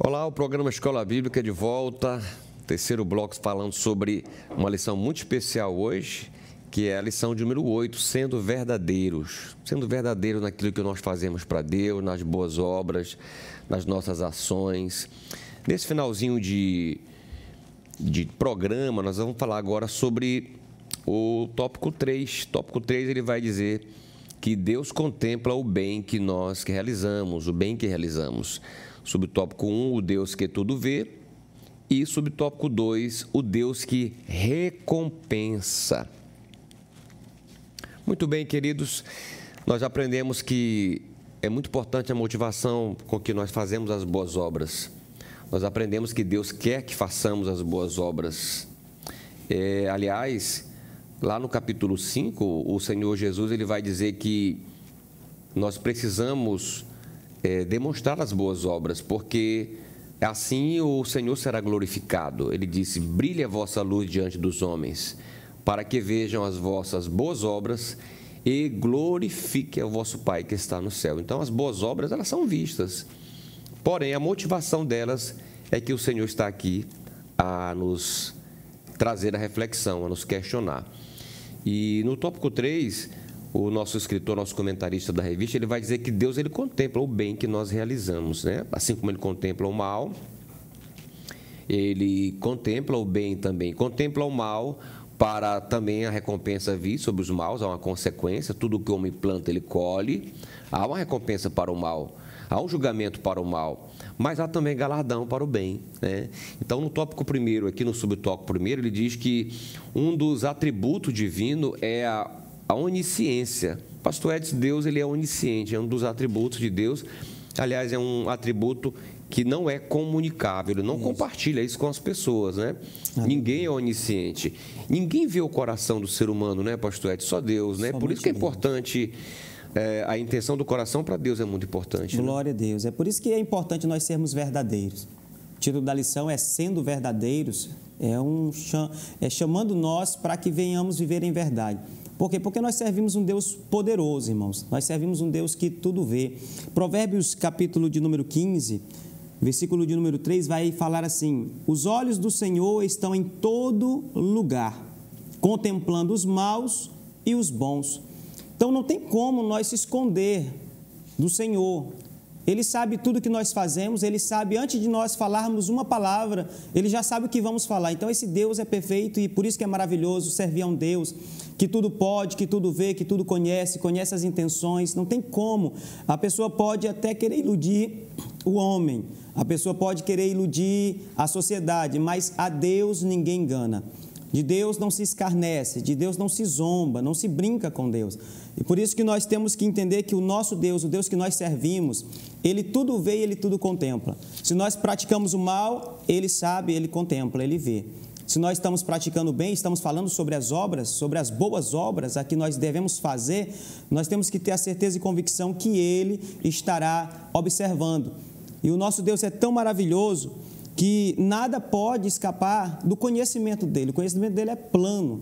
Olá, o programa Escola Bíblica de volta, terceiro bloco, falando sobre uma lição muito especial hoje, que é a lição de número 8, sendo verdadeiros naquilo que nós fazemos para Deus, nas boas obras, nas nossas ações. Nesse finalzinho de programa, nós vamos falar agora sobre o tópico 3. Tópico 3, ele vai dizer que Deus contempla o bem que nós realizamos, o bem que realizamos. Subtópico 1, o Deus que tudo vê. E subtópico 2, o Deus que recompensa. Muito bem, queridos, nós aprendemos que é muito importante a motivação com que nós fazemos as boas obras. Nós aprendemos que Deus quer que façamos as boas obras. Aliás, lá no capítulo 5, o Senhor Jesus, ele vai dizer que nós precisamos demonstrar as boas obras, porque assim o Senhor será glorificado. Ele disse: brilhe a vossa luz diante dos homens, para que vejam as vossas boas obras e glorifiquem o vosso Pai que está no céu. Então, as boas obras, elas são vistas, porém, a motivação delas é que o Senhor está aqui a nos trazer a reflexão, a nos questionar. E no tópico 3, o nosso escritor, nosso comentarista da revista, ele vai dizer que Deus, ele contempla o bem que nós realizamos, né? Assim como ele contempla o mal, ele contempla o bem também. Contempla o mal para também a recompensa vir sobre os maus, há uma consequência. Tudo que o homem planta, ele colhe. Há uma recompensa para o mal. Há um julgamento para o mal, mas há também galardão para o bem, né? Então, no tópico primeiro, aqui no subtópico primeiro, ele diz que um dos atributos divinos é a onisciência. Pastor Edson, Deus ele é onisciente, é um dos atributos de Deus. Aliás, é um atributo que não é comunicável, ele não compartilha isso com as pessoas, né? Ninguém é onisciente. Ninguém vê o coração do ser humano, né, Pastor Edson? Só Deus, né? Por isso que é importante, a intenção do coração para Deus é muito importante. Glória né? a Deus. É por isso que é importante nós sermos verdadeiros. O título da lição é Sendo Verdadeiros, chamando nós para que venhamos viver em verdade. Por quê? Porque nós servimos um Deus poderoso, irmãos. Nós servimos um Deus que tudo vê. Provérbios, capítulo de número 15, versículo de número 3, vai falar assim: os olhos do Senhor estão em todo lugar, contemplando os maus e os bons. Então, não tem como nós se esconder do Senhor. Ele sabe tudo que nós fazemos, Ele sabe, antes de nós falarmos uma palavra, Ele já sabe o que vamos falar. Então, esse Deus é perfeito e por isso que é maravilhoso servir a um Deus que tudo pode, que tudo vê, que tudo conhece as intenções. Não tem como. A pessoa pode até querer iludir o homem, a pessoa pode querer iludir a sociedade, mas a Deus ninguém engana. De Deus não se escarnece, de Deus não se zomba, não se brinca com Deus. E por isso que nós temos que entender que o nosso Deus, o Deus que nós servimos, Ele tudo vê e Ele tudo contempla. Se nós praticamos o mal, Ele sabe, Ele contempla, Ele vê. Se nós estamos praticando o bem, estamos falando sobre as obras, sobre as boas obras a que nós devemos fazer, nós temos que ter a certeza e convicção que Ele estará observando. E o nosso Deus é tão maravilhoso que nada pode escapar do conhecimento dele. O conhecimento dele é pleno.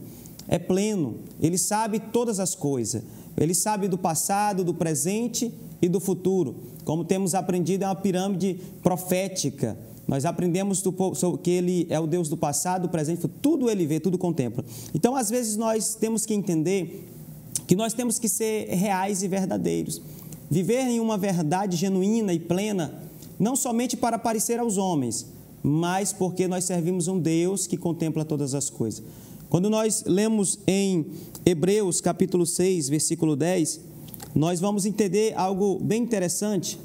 Ele sabe todas as coisas. Ele sabe do passado, do presente e do futuro. Como temos aprendido, é uma pirâmide profética. Nós aprendemos que Ele é o Deus do passado, do presente, do futuro. Tudo Ele vê, tudo contempla. Então, às vezes, nós temos que entender que nós temos que ser reais e verdadeiros. Viver em uma verdade genuína e plena, não somente para parecer aos homens, mas porque nós servimos um Deus que contempla todas as coisas. Quando nós lemos em Hebreus, capítulo 6, versículo 10, nós vamos entender algo bem interessante,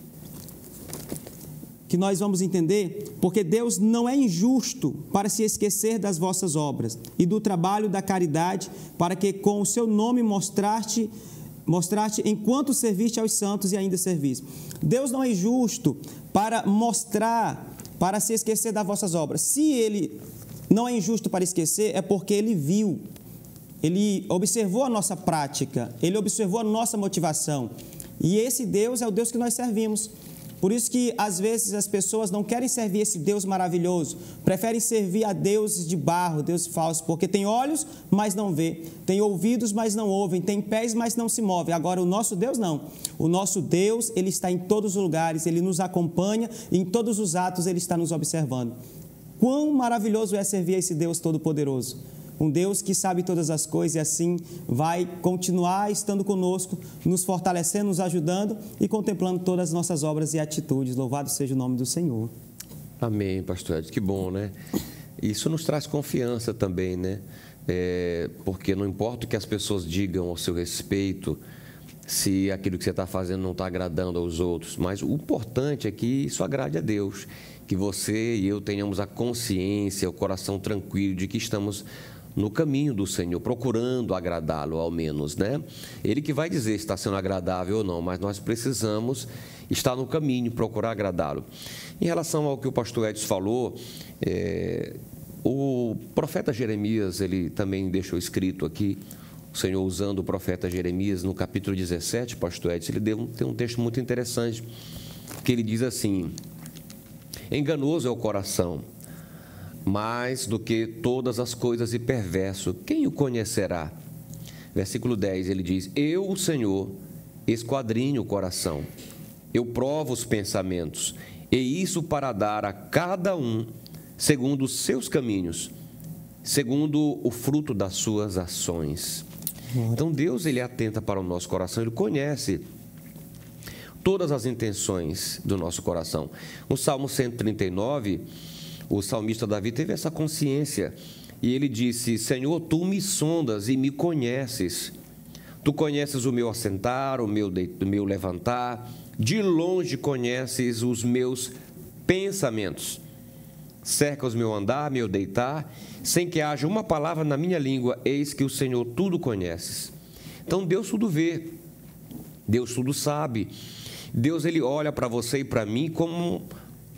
que nós vamos entender, porque Deus não é injusto para se esquecer das vossas obras e do trabalho da caridade, para que com o seu nome mostraste enquanto serviste aos santos e ainda servis. Deus não é injusto para mostrar, para se esquecer das vossas obras. Se Ele não é injusto para esquecer, é porque Ele viu, Ele observou a nossa prática, Ele observou a nossa motivação. E esse Deus é o Deus que nós servimos. Por isso que, às vezes, as pessoas não querem servir esse Deus maravilhoso, preferem servir a deuses de barro, deuses falsos, porque tem olhos, mas não vê, tem ouvidos, mas não ouvem, tem pés, mas não se movem. Agora, o nosso Deus não. O nosso Deus, Ele está em todos os lugares, Ele nos acompanha e em todos os atos Ele está nos observando. Quão maravilhoso é servir a esse Deus Todo-Poderoso. Um Deus que sabe todas as coisas e assim vai continuar estando conosco, nos fortalecendo, nos ajudando e contemplando todas as nossas obras e atitudes. Louvado seja o nome do Senhor. Amém, pastor Edson. Que bom, né? Isso nos traz confiança também, né? Porque não importa o que as pessoas digam ao seu respeito, se aquilo que você está fazendo não está agradando aos outros, mas o importante é que isso agrade a Deus, que você e eu tenhamos a consciência, o coração tranquilo de que estamos no caminho do Senhor, procurando agradá-lo ao menos, né? Ele que vai dizer se está sendo agradável ou não, mas nós precisamos estar no caminho, procurar agradá-lo. Em relação ao que o pastor Edson falou, o profeta Jeremias, ele também deixou escrito aqui, o Senhor usando o profeta Jeremias no capítulo 17, pastor Edson, ele tem um texto muito interessante, que ele diz assim: enganoso é o coração, mais do que todas as coisas e perverso, quem o conhecerá? Versículo 10, ele diz: eu, o Senhor, esquadrinho o coração, eu provo os pensamentos, e isso para dar a cada um segundo os seus caminhos, segundo o fruto das suas ações. Então Deus, ele atenta para o nosso coração, ele conhece todas as intenções do nosso coração. No Salmo 139, o salmista Davi teve essa consciência e ele disse: Senhor, tu me sondas e me conheces. Tu conheces o meu assentar, o meu levantar, de longe conheces os meus pensamentos. Cercas meu andar, meu deitar, sem que haja uma palavra na minha língua, eis que o Senhor tudo conheces. Então Deus tudo vê, Deus tudo sabe. Deus, Ele olha para você e para mim como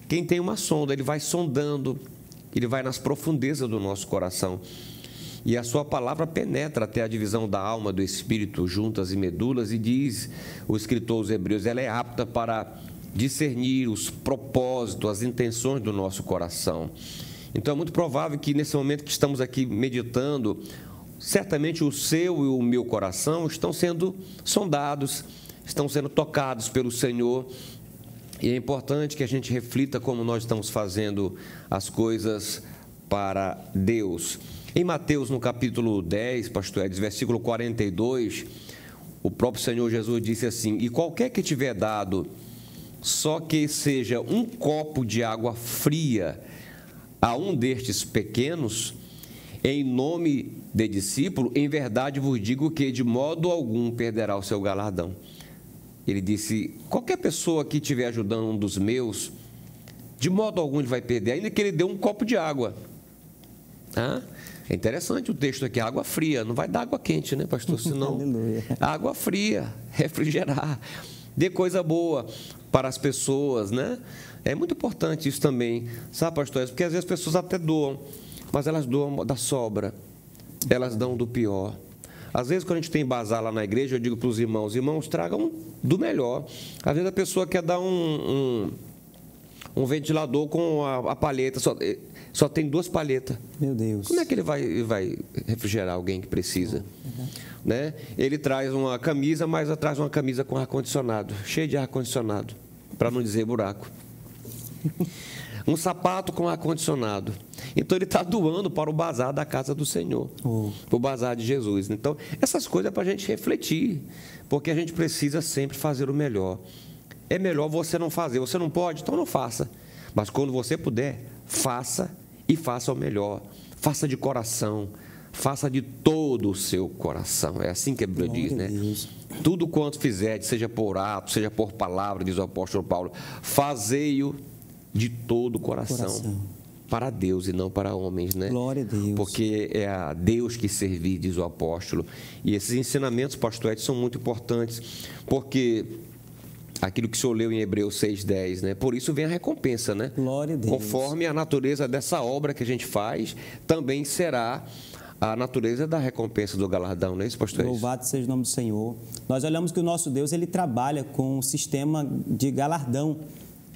quem tem uma sonda, Ele vai sondando, Ele vai nas profundezas do nosso coração. E a sua palavra penetra até a divisão da alma, do espírito, juntas e medulas, e diz o escritor aos Hebreus, ela é apta para discernir os propósitos, as intenções do nosso coração. Então é muito provável que nesse momento que estamos aqui meditando, certamente o seu e o meu coração estão sendo sondados, estão sendo tocados pelo Senhor. E é importante que a gente reflita como nós estamos fazendo as coisas para Deus. Em Mateus, no capítulo 10, pastor Edson, versículo 42, o próprio Senhor Jesus disse assim: e qualquer que tiver dado, só que seja um copo de água fria a um destes pequenos, em nome de discípulo, em verdade vos digo que de modo algum perderá o seu galardão. Ele disse, qualquer pessoa que estiver ajudando um dos meus, de modo algum ele vai perder, ainda que ele dê um copo de água. É interessante o texto aqui, água fria, não vai dar água quente, né, pastor? Senão, água fria, refrigerar, dê coisa boa para as pessoas, né? É muito importante isso também, sabe, pastor? Porque às vezes as pessoas até doam, mas elas doam da sobra, elas dão do pior. Às vezes, quando a gente tem bazar lá na igreja, eu digo para os irmãos, tragam do melhor. Às vezes a pessoa quer dar um ventilador com a palheta, só tem 2 palhetas. Meu Deus. Como é que ele vai refrigerar alguém que precisa? Né? Ele traz uma camisa, mas traz uma camisa com ar-condicionado, cheia de ar-condicionado, para não dizer buraco. Um sapato com ar-condicionado. Então, ele está doando para o bazar da casa do Senhor, para o bazar de Jesus. Então, essas coisas é para a gente refletir, porque a gente precisa sempre fazer o melhor. É melhor você não fazer. Você não pode, então não faça. Mas quando você puder, faça e faça o melhor. Faça de coração, faça de todo o seu coração. É assim que a Bíblia diz, né? Tudo quanto fizer, seja por ato, seja por palavra, diz o apóstolo Paulo, fazei-o de todo o coração, para Deus e não para homens, né? Glória a Deus. Porque é a Deus que servir, diz o apóstolo. E esses ensinamentos, pastor Edson, são muito importantes, porque aquilo que o senhor leu em Hebreus 6,10, né? Por isso vem a recompensa, né? Glória a Deus. Conforme a natureza dessa obra que a gente faz, também será a natureza da recompensa do galardão, não é isso, pastor? Louvado seja o nome do Senhor. Nós olhamos que o nosso Deus, ele trabalha com um sistema de galardão,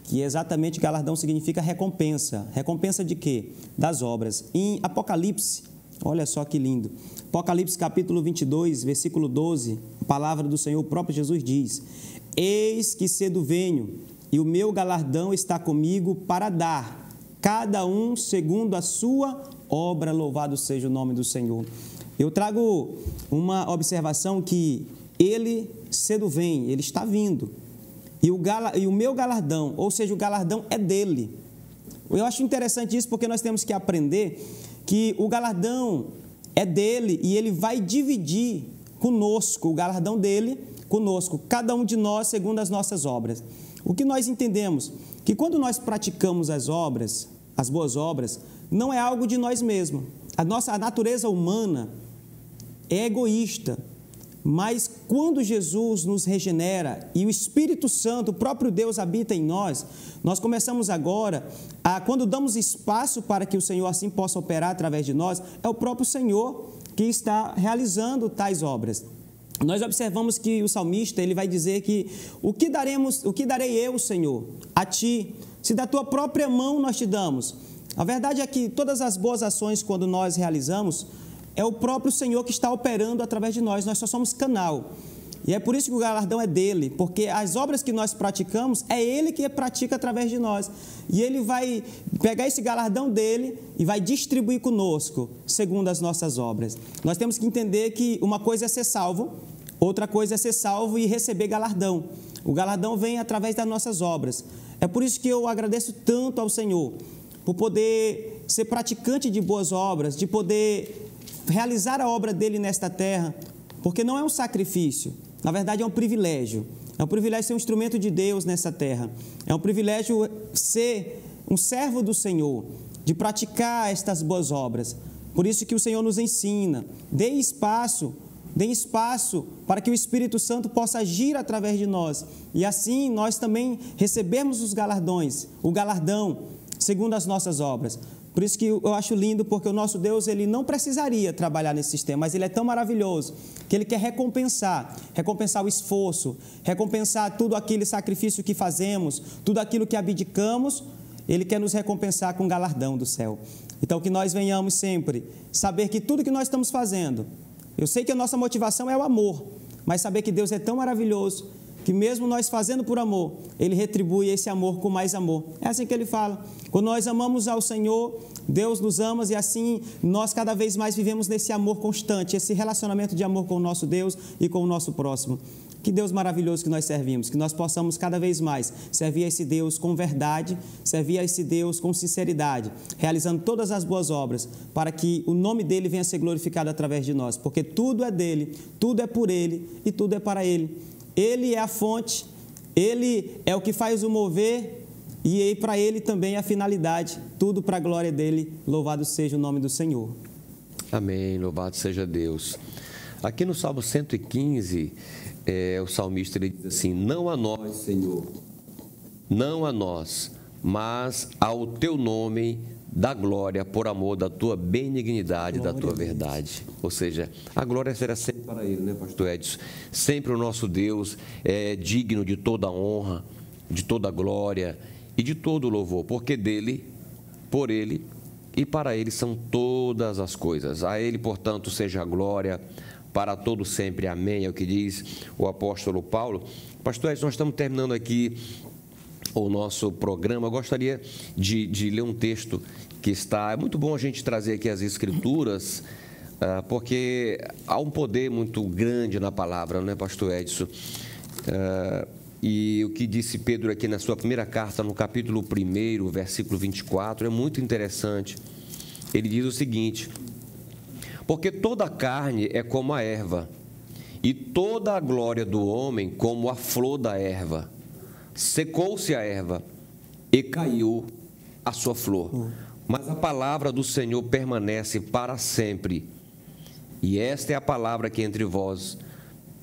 que exatamente galardão significa recompensa. Recompensa de quê? Das obras. Em Apocalipse, olha só que lindo. Apocalipse capítulo 22, versículo 12, a palavra do Senhor, o próprio Jesus diz: eis que cedo venho, e o meu galardão está comigo para dar, cada um segundo a sua obra, louvado seja o nome do Senhor. Eu trago uma observação que ele cedo vem, ele está vindo. E o meu galardão, ou seja, o galardão é dele. Eu acho interessante isso porque nós temos que aprender que o galardão é dele e ele vai dividir conosco, o galardão dele conosco, cada um de nós segundo as nossas obras. O que nós entendemos? Que quando nós praticamos as obras, as boas obras, não é algo de nós mesmos. A natureza humana é egoísta. Mas quando Jesus nos regenera e o Espírito Santo, o próprio Deus habita em nós, nós começamos agora, quando damos espaço para que o Senhor assim possa operar através de nós, é o próprio Senhor que está realizando tais obras. Nós observamos que o salmista, ele vai dizer que o que darei eu, Senhor, a ti, se da tua própria mão nós te damos. A verdade é que todas as boas ações, quando nós realizamos, é o próprio Senhor que está operando através de nós só somos canal. E é por isso que o galardão é dele, porque as obras que nós praticamos, é ele que pratica através de nós. E ele vai pegar esse galardão dele e vai distribuir conosco, segundo as nossas obras. Nós temos que entender que uma coisa é ser salvo, outra coisa é ser salvo e receber galardão. O galardão vem através das nossas obras. É por isso que eu agradeço tanto ao Senhor, por poder ser praticante de boas obras, de poder realizar a obra dele nesta terra, porque não é um sacrifício, na verdade é um privilégio. É um privilégio ser um instrumento de Deus nessa terra. É um privilégio ser um servo do Senhor, de praticar estas boas obras. Por isso que o Senhor nos ensina, dê espaço para que o Espírito Santo possa agir através de nós. E assim nós também recebemos os galardões, o galardão, segundo as nossas obras. Por isso que eu acho lindo, porque o nosso Deus, Ele não precisaria trabalhar nesse sistema, mas Ele é tão maravilhoso que Ele quer recompensar o esforço, recompensar tudo aquele sacrifício que fazemos, tudo aquilo que abdicamos, Ele quer nos recompensar com galardão do céu. Então, que nós venhamos sempre saber que tudo que nós estamos fazendo, eu sei que a nossa motivação é o amor, mas saber que Deus é tão maravilhoso que mesmo nós fazendo por amor, Ele retribui esse amor com mais amor. É assim que Ele fala. Quando nós amamos ao Senhor, Deus nos ama e assim nós cada vez mais vivemos nesse amor constante, esse relacionamento de amor com o nosso Deus e com o nosso próximo. Que Deus maravilhoso que nós servimos, que nós possamos cada vez mais servir a esse Deus com verdade, servir a esse Deus com sinceridade, realizando todas as boas obras, para que o nome dEle venha a ser glorificado através de nós, porque tudo é dEle, tudo é por Ele e tudo é para Ele. Ele é a fonte, Ele é o que faz o mover e para Ele também é a finalidade, tudo para a glória dEle, louvado seja o nome do Senhor. Amém, louvado seja Deus. Aqui no Salmo 115, o salmista ele diz assim: não a nós, Senhor, não a nós, mas ao Teu nome dá glória por amor da Tua benignidade, glória da Tua verdade. Ou seja, a glória será sempre para Ele, né, pastor Edson? Sempre o nosso Deus é digno de toda honra, de toda glória e de todo louvor, porque dEle, por Ele e para Ele são todas as coisas. A Ele, portanto, seja a glória para todo sempre. Amém. É o que diz o apóstolo Paulo. Pastor Edson, nós estamos terminando aqui o nosso programa. Eu gostaria de ler um texto que está... É muito bom a gente trazer aqui as Escrituras, porque há um poder muito grande na palavra, não é, pastor Edson? E o que disse Pedro aqui na sua primeira carta, no capítulo 1, versículo 24, é muito interessante. Ele diz o seguinte: porque toda a carne é como a erva, e toda a glória do homem como a flor da erva. Secou-se a erva e caiu a sua flor, mas a palavra do Senhor permanece para sempre. E esta é a palavra que entre vós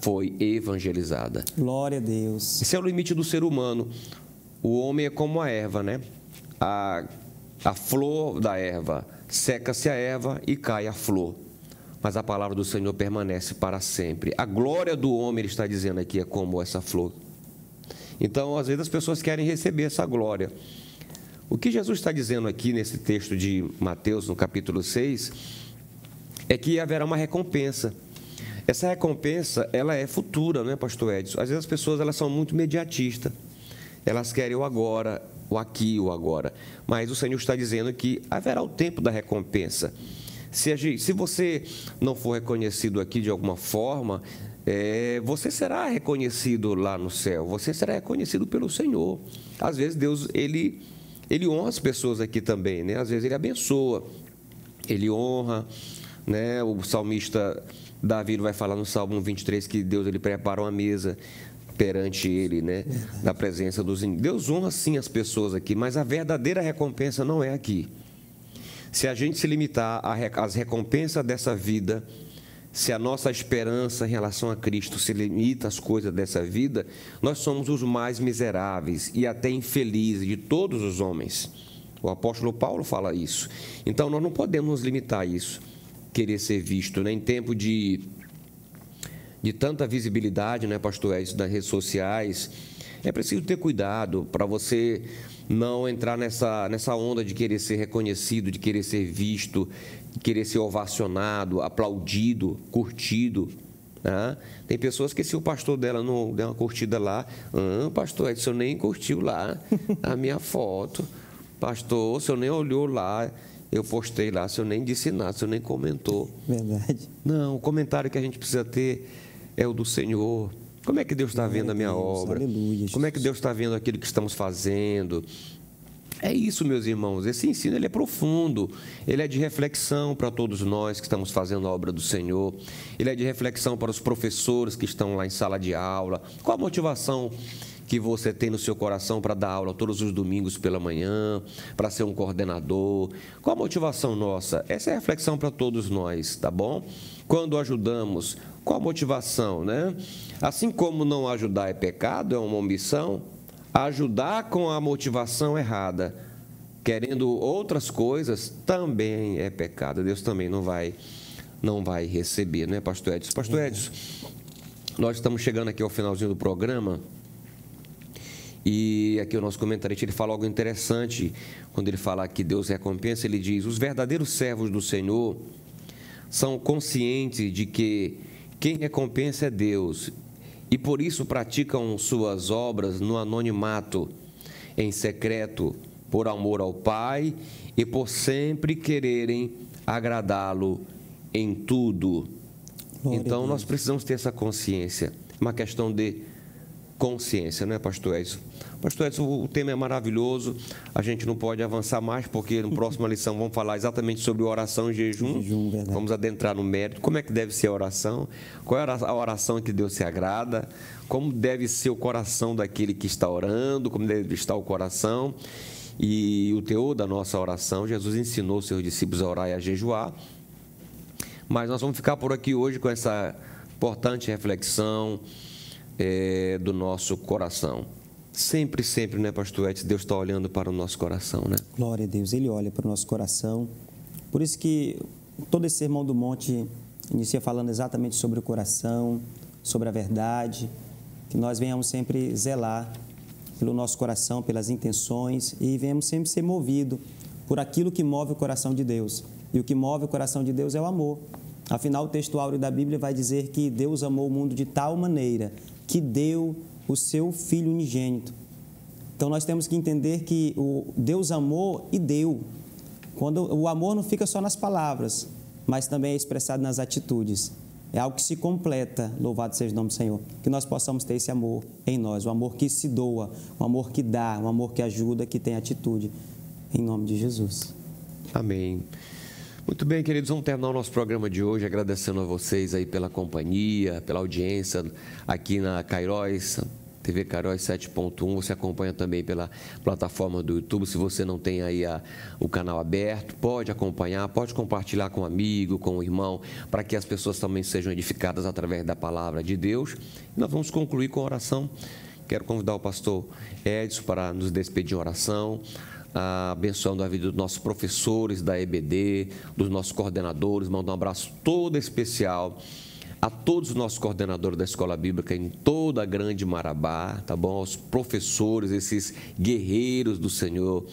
foi evangelizada. Glória a Deus. Esse é o limite do ser humano. O homem é como a erva, né? A flor da erva, seca-se a erva e cai a flor. Mas a palavra do Senhor permanece para sempre. A glória do homem, ele está dizendo aqui, é como essa flor. Então, às vezes, as pessoas querem receber essa glória. O que Jesus está dizendo aqui nesse texto de Mateus, no capítulo 6, é que haverá uma recompensa. Essa recompensa, ela é futura, não é, pastor Edson? Às vezes as pessoas elas são muito imediatistas. Elas querem o agora, o aqui, o agora. Mas o Senhor está dizendo que haverá o tempo da recompensa. Se você não for reconhecido aqui de alguma forma, você será reconhecido lá no céu, você será reconhecido pelo Senhor. Às vezes Deus, ele honra as pessoas aqui também, né? Às vezes Ele abençoa, Ele honra, né? O salmista Davi vai falar no Salmo 23 que Deus ele prepara uma mesa perante Ele, né? Na presença dos inimigos. Deus honra sim as pessoas aqui, mas a verdadeira recompensa não é aqui. Se a gente se limitar às recompensas dessa vida, se a nossa esperança em relação a Cristo se limita às coisas dessa vida, nós somos os mais miseráveis e até infelizes de todos os homens. O apóstolo Paulo fala isso. Então, nós não podemos nos limitar a isso, querer ser visto, né? Em tempo de tanta visibilidade, né, pastor Edson, nas redes sociais, é preciso ter cuidado para você não entrar nessa onda de querer ser reconhecido, de querer ser visto, de querer ser ovacionado, aplaudido, curtido. Né? Tem pessoas que se o pastor dela não der uma curtida lá, pastor Edson nem curtiu lá a minha foto, pastor, o senhor nem olhou lá, eu postei lá, o senhor nem disse nada, o senhor nem comentou. Verdade. Não, o comentário que a gente precisa ter é o do Senhor. Como é que Deus está vendo a minha obra? Aleluia, como é que Deus está vendo aquilo que estamos fazendo? É isso, meus irmãos, esse ensino ele é profundo, ele é de reflexão para todos nós que estamos fazendo a obra do Senhor, ele é de reflexão para os professores que estão lá em sala de aula. Qual a motivação que você tem no seu coração para dar aula todos os domingos pela manhã, para ser um coordenador? Qual a motivação nossa? Essa é a reflexão para todos nós, tá bom? Quando ajudamos, qual a motivação, né? Assim como não ajudar é pecado, é uma omissão, ajudar com a motivação errada, querendo outras coisas, também é pecado. Deus também não vai receber, né, Pastor Edson? Pastor Edson, nós estamos chegando aqui ao finalzinho do programa e aqui o nosso comentarista ele fala algo interessante. Quando ele fala que Deus recompensa, ele diz: os verdadeiros servos do Senhor são conscientes de que quem recompensa é Deus e por isso praticam suas obras no anonimato, em secreto, por amor ao Pai e por sempre quererem agradá-lo em tudo. Então, nós precisamos ter essa consciência, uma questão de consciência, não é, Pastor Edson? Pastor Edson, o tema é maravilhoso, a gente não pode avançar mais, porque na próxima lição vamos falar exatamente sobre oração e jejum. Vamos adentrar no mérito, como é que deve ser a oração, qual é a oração que Deus se agrada, como deve ser o coração daquele que está orando, como deve estar o coração e o teor da nossa oração. Jesus ensinou seus discípulos a orar e a jejuar, mas nós vamos ficar por aqui hoje com essa importante reflexão do nosso coração. Sempre, né, Pastor Edson, Deus está olhando para o nosso coração, né? Glória a Deus, Ele olha para o nosso coração. Por isso que todo esse Sermão do Monte inicia falando exatamente sobre o coração, sobre a verdade, que nós venhamos sempre zelar pelo nosso coração, pelas intenções, e venhamos sempre ser movidos por aquilo que move o coração de Deus. E o que move o coração de Deus é o amor. Afinal, o texto áureo da Bíblia vai dizer que Deus amou o mundo de tal maneira que deu o seu Filho unigênito. Então, nós temos que entender que Deus amou e deu. Quando o amor não fica só nas palavras, mas também é expressado nas atitudes. É algo que se completa, louvado seja o nome do Senhor. Que nós possamos ter esse amor em nós, o amor que se doa, o amor que dá, o amor que ajuda, que tem atitude. Em nome de Jesus. Amém. Muito bem, queridos, vamos terminar o nosso programa de hoje agradecendo a vocês aí pela companhia, pela audiência aqui na Kairos, TV Kairos 7.1. Você acompanha também pela plataforma do YouTube. Se você não tem aí o canal aberto, pode acompanhar, pode compartilhar com um amigo, com um irmão, para que as pessoas também sejam edificadas através da palavra de Deus. E nós vamos concluir com a oração. Quero convidar o pastor Edson para nos despedir em oração, abençoando a vida dos nossos professores da EBD, dos nossos coordenadores. Mando um abraço todo especial a todos os nossos coordenadores da Escola Bíblica em toda a Grande Marabá, tá bom? Aos professores, esses guerreiros do Senhor,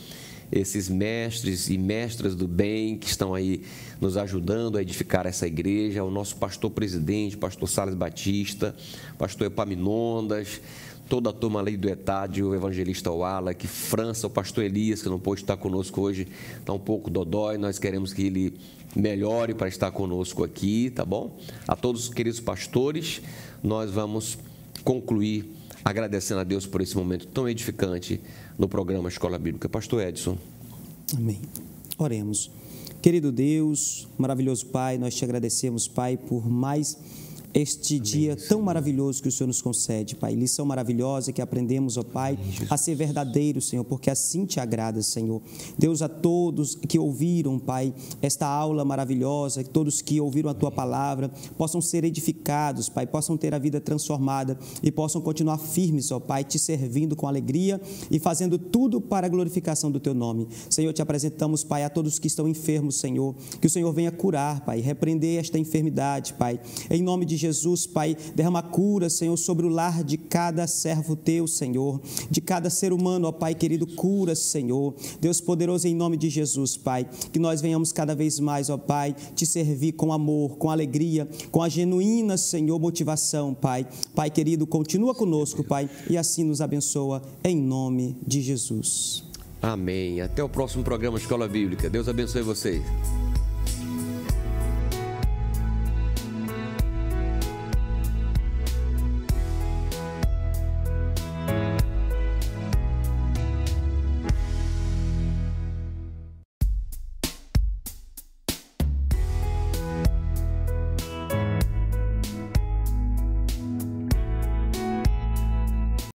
esses mestres e mestras do bem que estão aí nos ajudando a edificar essa igreja, o nosso pastor-presidente, pastor Salles Batista, pastor Epaminondas, toda a turma ali do ETAD, o evangelista Wallach, França, o pastor Elias, que não pôde estar conosco hoje, está um pouco dodói, nós queremos que ele melhore para estar conosco aqui, tá bom? A todos os queridos pastores, nós vamos concluir agradecendo a Deus por esse momento tão edificante no programa Escola Bíblica. Pastor Edson. Amém. Oremos. Querido Deus, maravilhoso Pai, nós te agradecemos, Pai, por mais este dia tão maravilhoso que o Senhor nos concede, Pai. Lição maravilhosa que aprendemos, ó Pai, a ser verdadeiro, Senhor, porque assim te agrada, Senhor. Deus, a todos que ouviram, Pai, esta aula maravilhosa, que todos que ouviram a Tua palavra possam ser edificados, Pai, possam ter a vida transformada e possam continuar firmes, ó Pai, te servindo com alegria e fazendo tudo para a glorificação do Teu nome. Senhor, te apresentamos, Pai, a todos que estão enfermos, Senhor, que o Senhor venha curar, Pai, repreender esta enfermidade, Pai, em nome de Jesus, Pai, derrama cura, Senhor, sobre o lar de cada servo Teu, Senhor, de cada ser humano, ó Pai querido, cura, Senhor, Deus poderoso, em nome de Jesus, Pai, que nós venhamos cada vez mais, ó Pai, te servir com amor, com alegria, com a genuína, Senhor, motivação, Pai. Pai querido, continua conosco, Pai, e assim nos abençoa, em nome de Jesus. Amém. Até o próximo programa Escola Bíblica. Deus abençoe vocês.